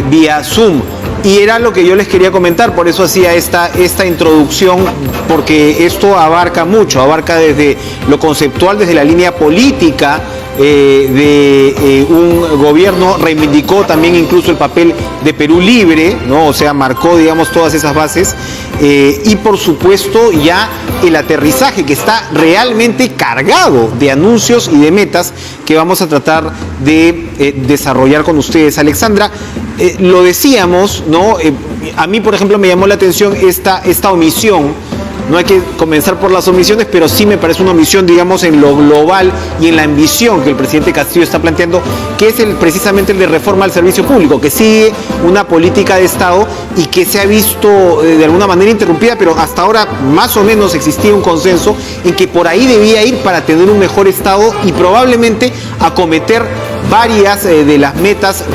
vía Zoom. Y era lo que yo les quería comentar, por eso hacía esta introducción, porque esto abarca mucho, abarca desde lo conceptual, desde la línea política de un gobierno, reivindicó también incluso el papel de Perú Libre, ¿no? O sea, marcó, digamos, todas esas bases, y por supuesto ya el aterrizaje, que está realmente cargado de anuncios y de metas que vamos a tratar de desarrollar con ustedes. Alexandra, lo decíamos, ¿no? A mí, por ejemplo, me llamó la atención esta omisión. No hay que comenzar por las omisiones, pero sí me parece una omisión, digamos, en lo global y en la ambición que el presidente Castillo está planteando, que es precisamente el de reforma al servicio público, que sigue una política de Estado y que se ha visto de alguna manera interrumpida, pero hasta ahora más o menos existía un consenso en que por ahí debía ir para tener un mejor Estado y probablemente acometer varias de las metas.